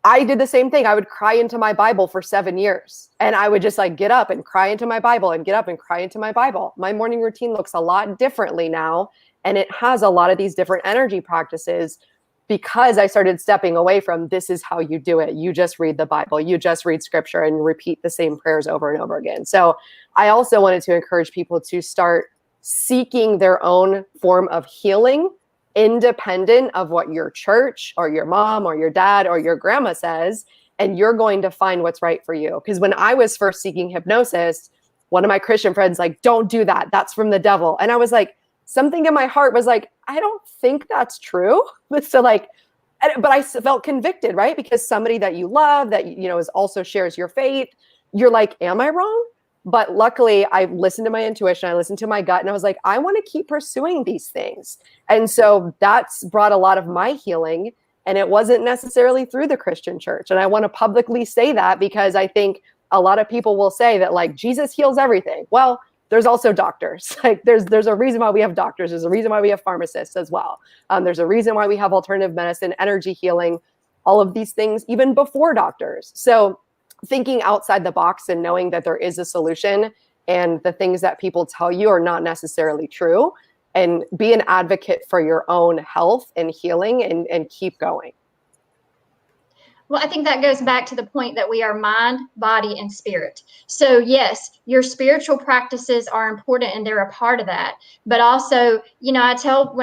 I did the same thing. I would cry into my Bible for 7 years, and I would just get up and cry into my Bible and get up and cry into my Bible. My morning routine looks a lot differently now, and it has a lot of these different energy practices because I started stepping away from this is how you do it. You just read the Bible, you just read scripture and repeat the same prayers over and over again. So I also wanted to encourage people to start seeking their own form of healing independent of what your church or your mom or your dad or your grandma says, and you're going to find what's right for you. Because when I was first seeking hypnosis, one of my Christian friends don't do that. That's from the devil. And I was something in my heart was I don't think that's true. So but I felt convicted, right? Because somebody that you love, that, is also shares your faith, you're am I wrong? But luckily I listened to my intuition, I listened to my gut, and I was I want to keep pursuing these things. And so that's brought a lot of my healing, and it wasn't necessarily through the Christian church. And I want to publicly say that because I think a lot of people will say that Jesus heals everything. Well, there's also doctors. There's a reason why we have doctors. There's a reason why we have pharmacists as well. There's a reason why we have alternative medicine, energy healing, all of these things, even before doctors. So thinking outside the box and knowing that there is a solution and the things that people tell you are not necessarily true, and be an advocate for your own health and healing and keep going. Well, I think that goes back to the point that we are mind, body, and spirit. So yes, your spiritual practices are important and they're a part of that. But also, when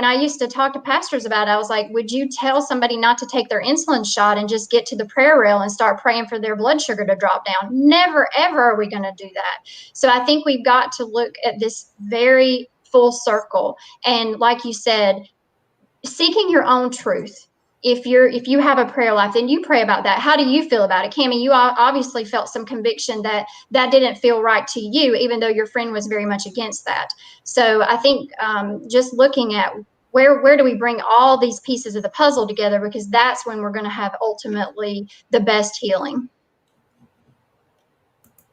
I used to talk to pastors about it, I was would you tell somebody not to take their insulin shot and just get to the prayer rail and start praying for their blood sugar to drop down? Never, ever are we going to do that. So I think we've got to look at this very full circle. And like you said, seeking your own truth. If you have a prayer life, then you pray about that. How do you feel about it? Cammie, you obviously felt some conviction that didn't feel right to you, even though your friend was very much against that. So I think just looking at where do we bring all these pieces of the puzzle together, because that's when we're going to have ultimately the best healing.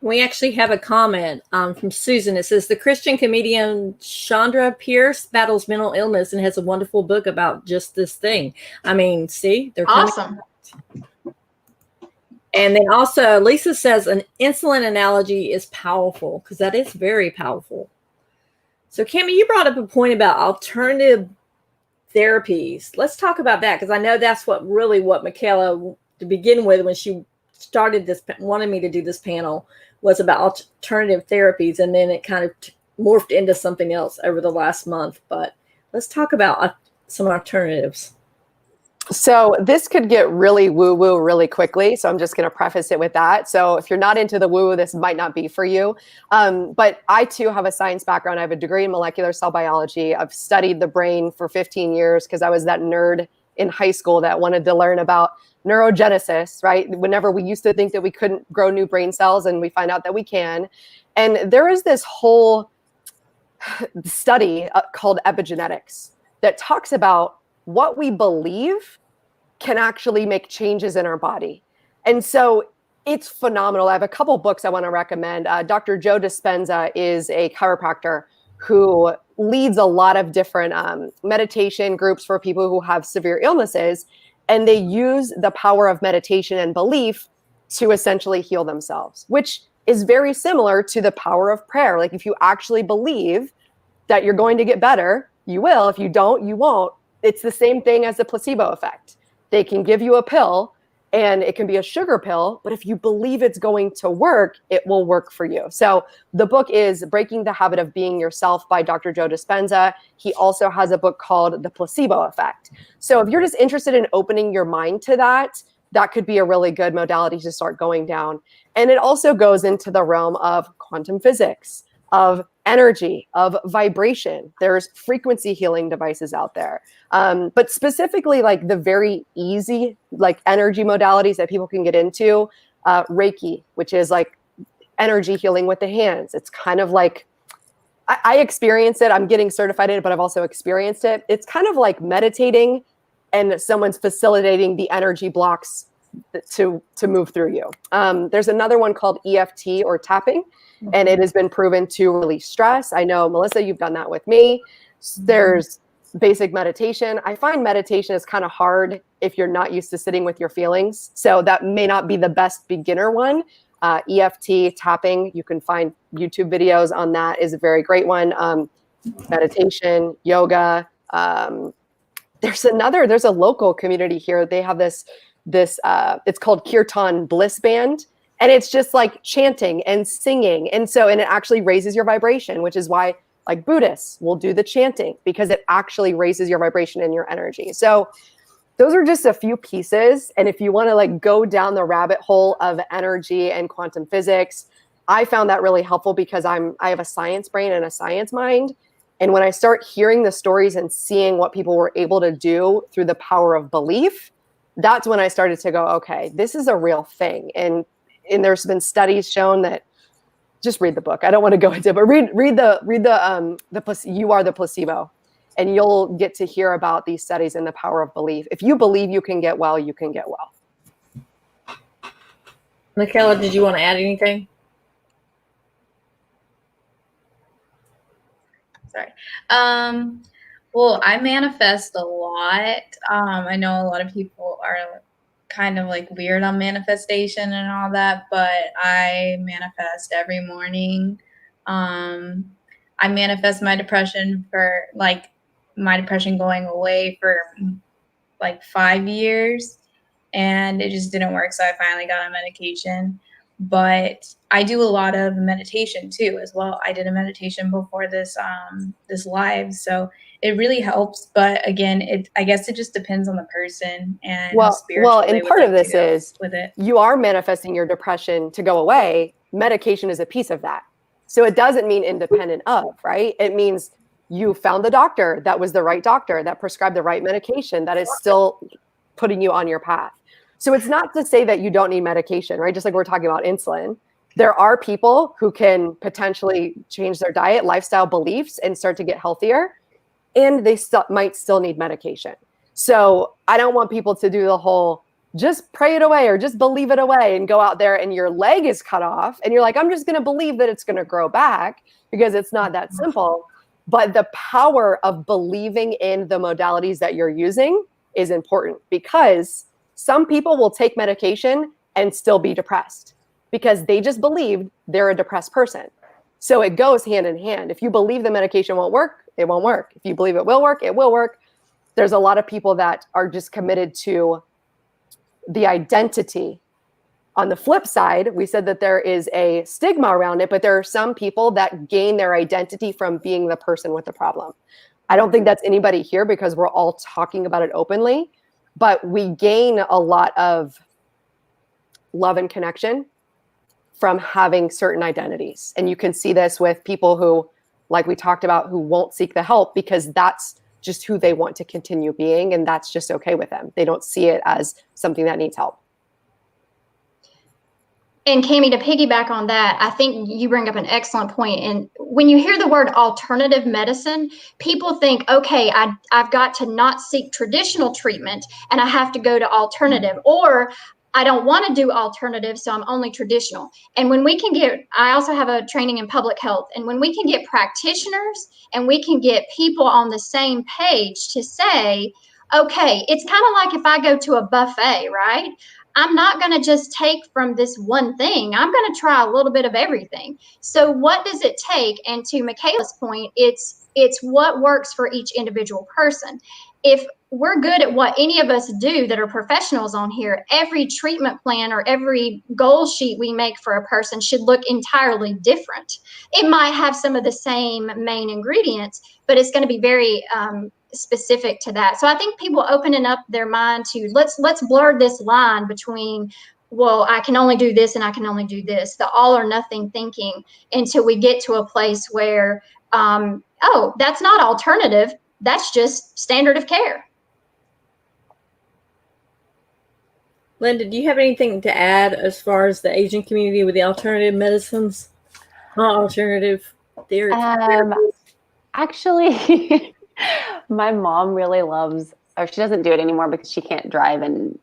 We actually have a comment from Susan. It says, the Christian comedian Chandra Pierce battles mental illness and has a wonderful book about just this thing. I mean, see, they're awesome. And then also Lisa says an insulin analogy is powerful, because that is very powerful. So Cammie, you brought up a point about alternative therapies. Let's talk about that, because I know that's what Michaela, to begin with, when she started this, wanted me to do this panel, was about alternative therapies, and then it kind of morphed into something else over the last month. But let's talk about some alternatives. So this could get really woo-woo really quickly. So I'm just going to preface it with that. So if you're not into the woo, this might not be for you. But I too have a science background. I have a degree in molecular cell biology. I've studied the brain for 15 years because I was that nerd in high school that wanted to learn about neurogenesis, right? Whenever we used to think that we couldn't grow new brain cells, and we find out that we can. And there is this whole study called epigenetics that talks about what we believe can actually make changes in our body. And so it's phenomenal. I have a couple books I want to recommend. Dr. Joe Dispenza is a chiropractor who leads a lot of different meditation groups for people who have severe illnesses. And they use the power of meditation and belief to essentially heal themselves, which is very similar to the power of prayer. Like if you actually believe that you're going to get better, you will. If you don't, you won't. It's the same thing as the placebo effect. They can give you a pill and it can be a sugar pill, but if you believe it's going to work, it will work for you. So the book is Breaking the Habit of Being Yourself by Dr. Joe Dispenza. He also has a book called The Placebo Effect. So if you're just interested in opening your mind to that, that could be a really good modality to start going down. And it also goes into the realm of quantum physics, of energy, of vibration. There's frequency healing devices out there. But specifically like the very easy like energy modalities that people can get into, Reiki, which is like energy healing with the hands. It's kind of like, I experience it. I'm getting certified in it, but I've also experienced it. It's kind of like meditating and someone's facilitating the energy blocks to move through you. There's another one called EFT or tapping, and it has been proven to release stress. I know, Melissa, you've done that with me. There's basic meditation. I find meditation is kind of hard if you're not used to sitting with your feelings. So that may not be the best beginner one. EFT, tapping, you can find YouTube videos on that, is a very great one. Meditation, yoga. There's a local community here. They have this it's called Kirtan Bliss Band. And it's just like chanting and singing. And it actually raises your vibration, which is why like Buddhists will do the chanting, because it actually raises your vibration and your energy. So those are just a few pieces. And if you want to like go down the rabbit hole of energy and quantum physics, I found that really helpful because I have a science brain and a science mind. And when I start hearing the stories and seeing what people were able to do through the power of belief, that's when I started to go, okay, this is a real thing. And there's been studies shown that, just read the book. I don't want to go into it, but read the You Are the Placebo, and you'll get to hear about these studies and the power of belief. If you believe you can get well, you can get well. Michaela, did you want to add anything? Sorry. Well, I manifest a lot. I know a lot of people are kind of like weird on manifestation and all that, but I manifest every morning. I manifest my depression going away for like 5 years, and it just didn't work. So I finally got on medication. But I do a lot of meditation too as well. I did a meditation before this live, so it really helps. But again, I guess it just depends on the person and how spiritual they would part like of this to go is with it. You are manifesting your depression to go away. Medication is a piece of that. So it doesn't mean independent of, right? It means you found the doctor that was the right doctor that prescribed the right medication that is still putting you on your path. So it's not to say that you don't need medication, right? Just like we're talking about insulin. There are people who can potentially change their diet, lifestyle beliefs, and start to get healthier, and they might still need medication. So I don't want people to do the whole just pray it away or just believe it away and go out there and your leg is cut off and you're like, I'm just going to believe that it's going to grow back, because it's not that simple. But the power of believing in the modalities that you're using is important, because some people will take medication and still be depressed because they just believed they're a depressed person. So it goes hand in hand. If you believe the medication won't work, it won't work. If you believe it will work, it will work. There's a lot of people that are just committed to the identity. On the flip side, we said that there is a stigma around it, but there are some people that gain their identity from being the person with the problem. I don't think that's anybody here because we're all talking about it openly. but we gain a lot of love and connection from having certain identities. And you can see this with people who, like we talked about, who won't seek the help because that's just who they want to continue being. And that's just okay with them. They don't see it as something that needs help. And Cami, to piggyback on that, I think you bring up an excellent point. And when you hear the word alternative medicine, people think, okay, I've got to not seek traditional treatment and I have to go to alternative, or I don't want to do alternative, so I'm only traditional. And when we can get, I also have a training in public health, and when we can get practitioners and we can get people on the same page to say, okay, it's kind of like if I go to a buffet, right? I'm not going to just take from this one thing. I'm going to try a little bit of everything. So what does it take? And to Michaela's point, it's what works for each individual person. If we're good at what any of us do that are professionals on here, every treatment plan or every goal sheet we make for a person should look entirely different. It might have some of the same main ingredients, but it's going to be very specific to that. So I think people opening up their mind to let's blur this line between, well, I can only do this and I can only do this, the all or nothing thinking, until we get to a place where, oh, that's not alternative. That's just standard of care. Linda, do you have anything to add as far as the Asian community with the alternative medicines? Alternative theory? Actually, my mom really loves, or she doesn't do it anymore because she can't drive and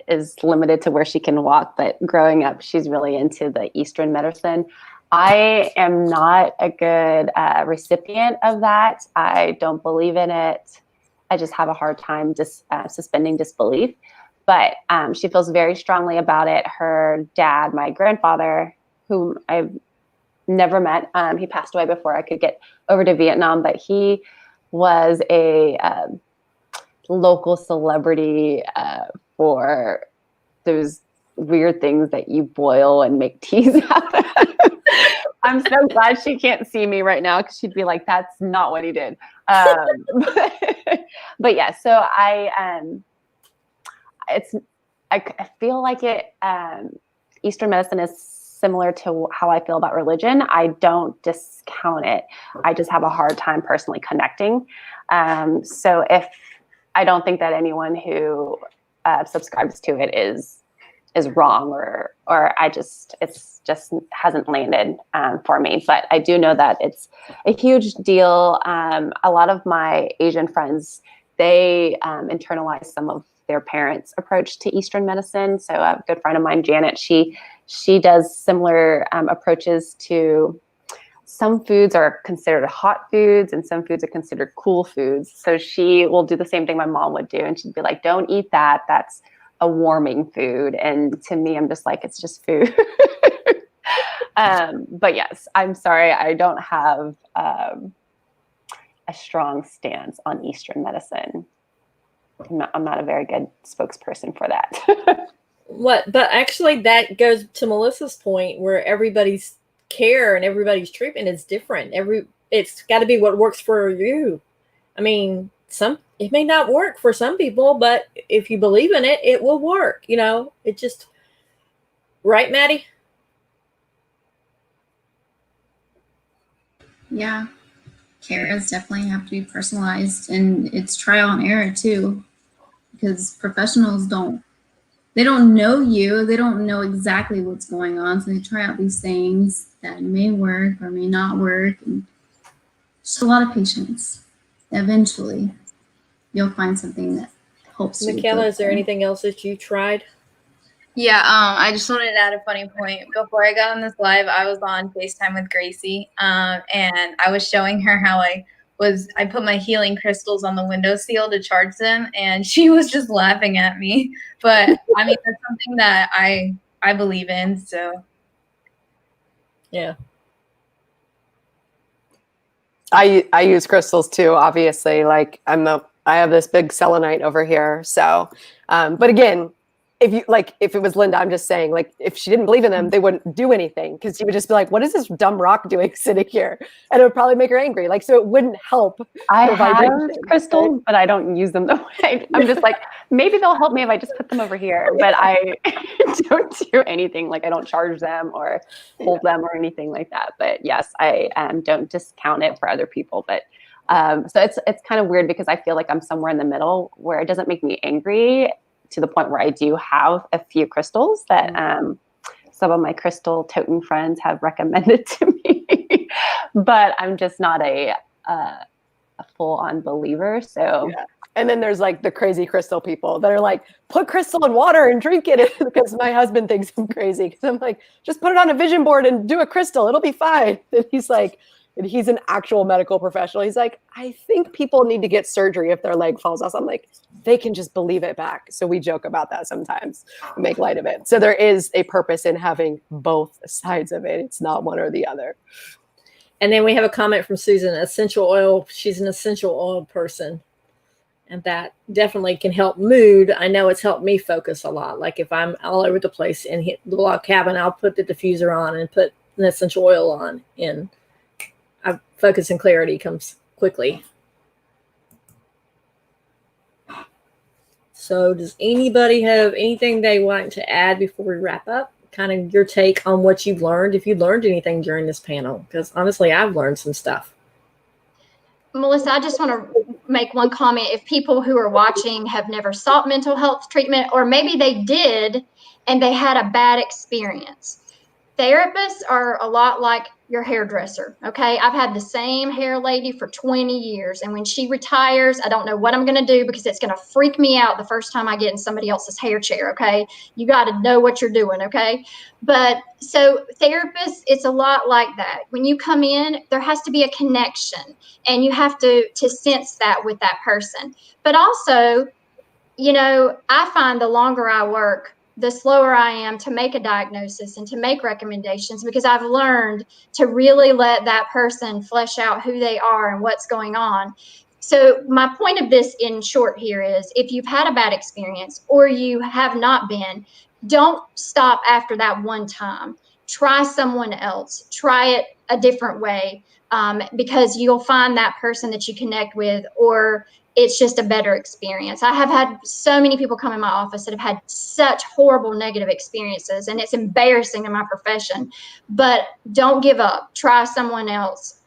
is limited to where she can walk. But growing up, she's really into the Eastern medicine. I am not a good recipient of that. I don't believe in it. I just have a hard time suspending disbelief. But she feels very strongly about it. Her dad, my grandfather, whom I've never met, he passed away before I could get over to Vietnam, but he was a local celebrity for those weird things that you boil and make teas out of. I'm so glad she can't see me right now because she'd be like, that's not what he did. But yeah, so I feel like it, Eastern medicine is similar to how I feel about religion. I don't discount it. I just have a hard time personally connecting. So if I don't think that anyone who subscribes to it is wrong, or it's just hasn't landed for me. But I do know that it's a huge deal. A lot of my Asian friends, they internalize some of their parents' approach to Eastern medicine. So a good friend of mine, Janet, she does similar approaches to, some foods are considered hot foods and some foods are considered cool foods. So she will do the same thing my mom would do. And she'd be like, don't eat that. That's a warming food. And to me, I'm just like, it's just food. But yes, I'm sorry. I don't have a strong stance on Eastern medicine. I'm not a very good spokesperson for that. But actually that goes to Melissa's point, where everybody's care and everybody's treatment is different. It's got to be what works for you. I mean, it may not work for some people, but if you believe in it, it will work. It just, right, Maddie? Yeah. Cares definitely have to be personalized, and it's trial and error too, because professionals don't know you. They don't know exactly what's going on. So they try out these things that may work or may not work. And just a lot of patience. Eventually, you'll find something that helps you. Michaela, is there anything else that you tried? Yeah, I just wanted to add a funny point. Before I got on this live, I was on FaceTime with Gracie, and I was showing her how I put my healing crystals on the windowsill to charge them, and she was just laughing at me. But I mean, that's something that I believe in, so. Yeah. I use crystals too, obviously. Like I have this big selenite over here. So, but again, if it was Linda, I'm just saying, like, if she didn't believe in them, they wouldn't do anything, because she would just be like, what is this dumb rock doing sitting here? And it would probably make her angry. Like, so it wouldn't help. I her have vibration, crystals, right? but I don't use them the way. I'm just like, maybe they'll help me if I just put them over here. But I don't do anything. Like, I don't charge them or hold them or anything like that. But yes, I don't discount it for other people. But so it's kind of weird, because I feel like I'm somewhere in the middle where it doesn't make me angry, to the point where I do have a few crystals that some of my crystal totem friends have recommended to me, but I'm just not a full-on believer. So Yeah. And then there's like the crazy crystal people that are like, put crystal in water and drink it, because my husband thinks I'm crazy, because I'm like, just put it on a vision board and do a crystal, it'll be fine. And he's like, and he's an actual medical professional. He's like, I think people need to get surgery if their leg falls off. I'm like, they can just believe it back. So we joke about that sometimes, make light of it. So there is a purpose in having both sides of it. It's not one or the other. And then we have a comment from Susan, essential oil. She's an essential oil person. And that definitely can help mood. I know it's helped me focus a lot. Like if I'm all over the place and hit the log cabin, I'll put the diffuser on and put an essential oil on, and focus and clarity comes quickly. So does anybody have anything they want to add before we wrap up? Kind of your take on what you've learned, if you learned anything during this panel, because honestly, I've learned some stuff. Melissa, I just want to make one comment. If people who are watching have never sought mental health treatment, or maybe they did and they had a bad experience, therapists are a lot like your hairdresser. Okay. I've had the same hair lady for 20 years. And when she retires, I don't know what I'm going to do, because it's going to freak me out the first time I get in somebody else's hair chair. Okay. You got to know what you're doing. Okay. But so therapists, it's a lot like that. When you come in, there has to be a connection, and you have to sense that with that person. But also, you know, I find the longer I work, the slower I am to make a diagnosis and to make recommendations, because I've learned to really let that person flesh out who they are and what's going on. So my point of this in short here is, if you've had a bad experience or you have not been, don't stop after that one time. Try someone else. Try it a different way, because you'll find that person that you connect with, or it's just a better experience. I have had so many people come in my office that have had such horrible negative experiences, and it's embarrassing in my profession. But don't give up. Try someone else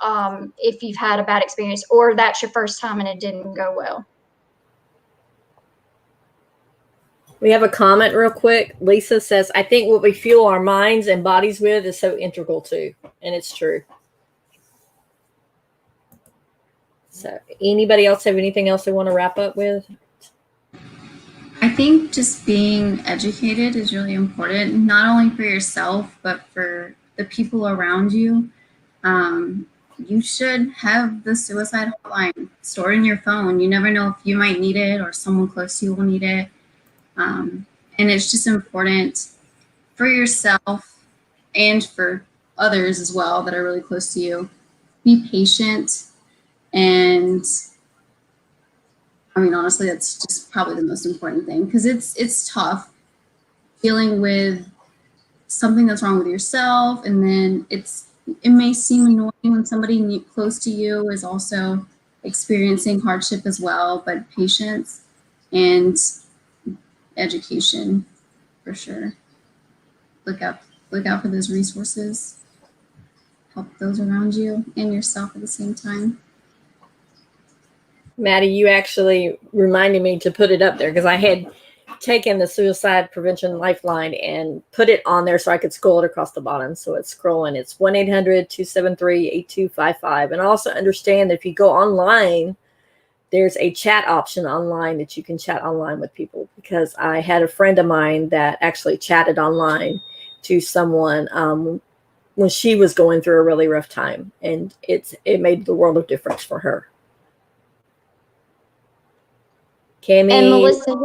if you've had a bad experience, or that's your first time and it didn't go well. We have a comment real quick. Lisa says, I think what we fuel our minds and bodies with is so integral too. And it's true. So anybody else have anything else they want to wrap up with? I think just being educated is really important, not only for yourself, but for the people around you. You should have the suicide hotline stored in your phone. You never know if you might need it or someone close to you will need it. And it's just important for yourself and for others as well that are really close to you. Be patient. And I mean, honestly, that's just probably the most important thing, because it's tough dealing with something that's wrong with yourself, and then it may seem annoying when somebody close to you is also experiencing hardship as well. But patience and education, for sure. Look out for those resources. Help those around you and yourself at the same time. Maddie, you actually reminded me to put it up there, because I had taken the Suicide Prevention Lifeline and put it on there so I could scroll it across the bottom. So it's scrolling. It's 1-800-273-8255. And also understand that if you go online, there's a chat option online that you can chat online with people, because I had a friend of mine that actually chatted online to someone when she was going through a really rough time, and it made the world of difference for her. Cami. And Melissa,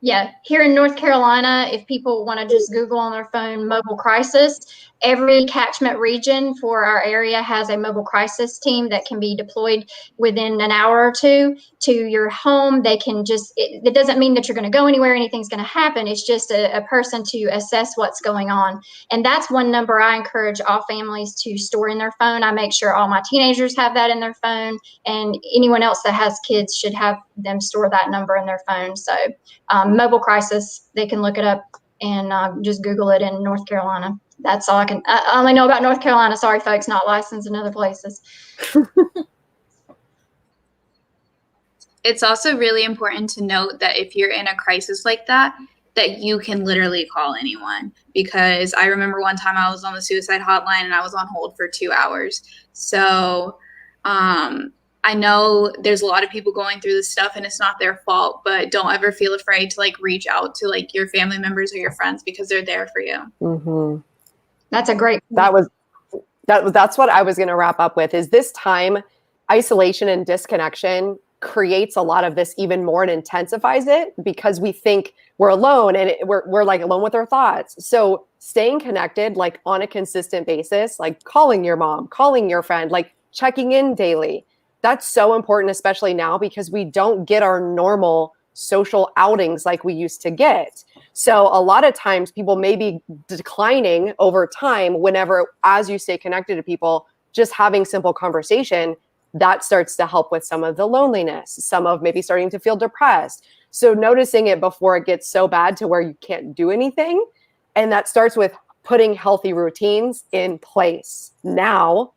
Yeah, here in North Carolina, if people want to just Google on their phone mobile crisis, every catchment region for our area has a mobile crisis team that can be deployed within an hour or two to your home. They can just, it doesn't mean that you're going to go anywhere, anything's going to happen. It's just a person to assess what's going on. And that's one number I encourage all families to store in their phone. I make sure all my teenagers have that in their phone, and anyone else that has kids should have them store that number in their phone. So mobile crisis, they can look it up and just Google it in North Carolina. That's all I only know about North Carolina. Sorry, folks, not licensed in other places. It's also really important to note that if you're in a crisis like that, that you can literally call anyone. Because I remember one time I was on the suicide hotline and I was on hold for 2 hours. So I know there's a lot of people going through this stuff and it's not their fault, but don't ever feel afraid to like reach out to like your family members or your friends, because they're there for you. Mm-hmm. That's a great That's what I was going to wrap up with, is this time isolation and disconnection creates a lot of this even more and intensifies it, because we think we're alone and we're like alone with our thoughts. So staying connected, like on a consistent basis, like calling your mom, calling your friend, like checking in daily. That's so important, especially now, because we don't get our normal social outings like we used to get. So a lot of times people may be declining over time whenever, as you stay connected to people, just having simple conversation, that starts to help with some of the loneliness, some of maybe starting to feel depressed. So noticing it before it gets so bad to where you can't do anything. And that starts with putting healthy routines in place now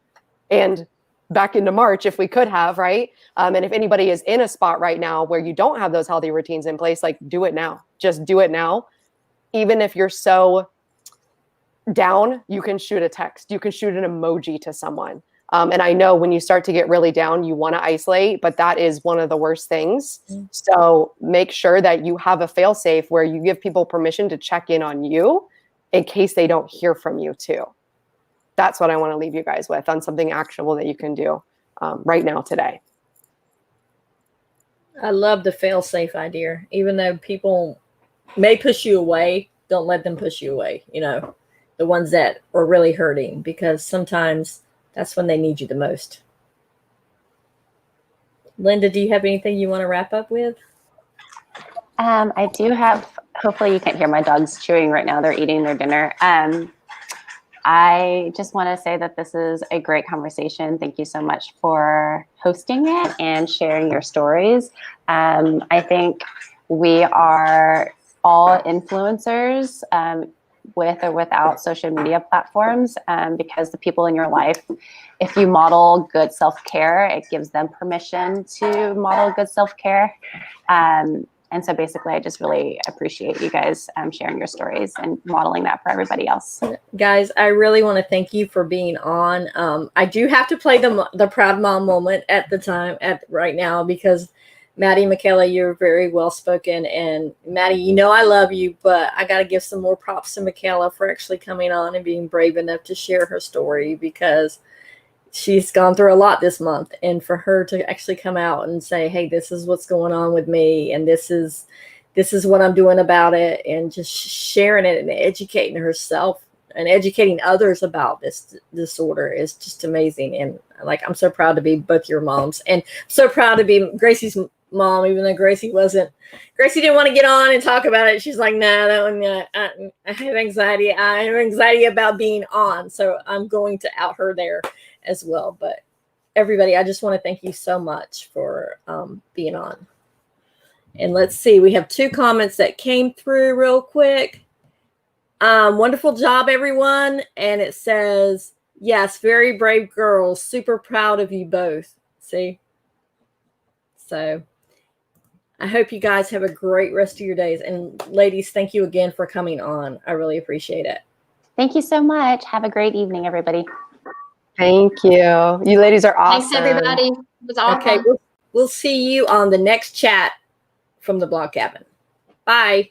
and back into March if we could have, right? And if anybody is in a spot right now where you don't have those healthy routines in place, like do it now. Just do it now. Even if you're so down, you can shoot a text. You can shoot an emoji to someone. And I know when you start to get really down, you want to isolate, but that is one of the worst things. So make sure that you have a fail-safe where you give people permission to check in on you in case they don't hear from you too. That's what I want to leave you guys with, on something actionable that you can do right now today. I love the fail-safe idea. Even though people may push you away, don't let them push you away. You know, the ones that are really hurting, because sometimes that's when they need you the most. Linda, do you have anything you want to wrap up with? I do have, hopefully you can't hear my dogs chewing right now. They're eating their dinner. I just want to say that this is a great conversation. Thank you so much for hosting it and sharing your stories. I think we are all influencers, with or without social media platforms, because the people in your life, if you model good self-care, it gives them permission to model good self-care. And so basically, I just really appreciate you guys sharing your stories and modeling that for everybody else. Guys, I really want to thank you for being on. I do have to play the proud mom moment right now, because Maddie, Michaela, you're very well spoken, and Maddie, you know I love you, but I got to give some more props to Michaela for actually coming on and being brave enough to share her story, because she's gone through a lot this month, and for her to actually come out and say, hey, this is what's going on with me, and this is what I'm doing about it, and just sharing it and educating herself and educating others about this disorder is just amazing. And like, I'm so proud to be both your moms, and so proud to be Gracie's mom, even though Gracie didn't want to get on and talk about it. She's like, no, I have anxiety. I have anxiety about being on. So I'm going to out her there as well. But everybody, I just want to thank you so much for being on. And let's see, we have 2 comments that came through real quick. Wonderful job, everyone. And it says, yes, very brave girls. Super proud of you both. See? So I hope you guys have a great rest of your days. And ladies, thank you again for coming on. I really appreciate it. Thank you so much. Have a great evening, everybody. Thank you. You ladies are awesome. Thanks, everybody. It was awesome. Okay, we'll see you on the next chat from the Blog Cabin. Bye.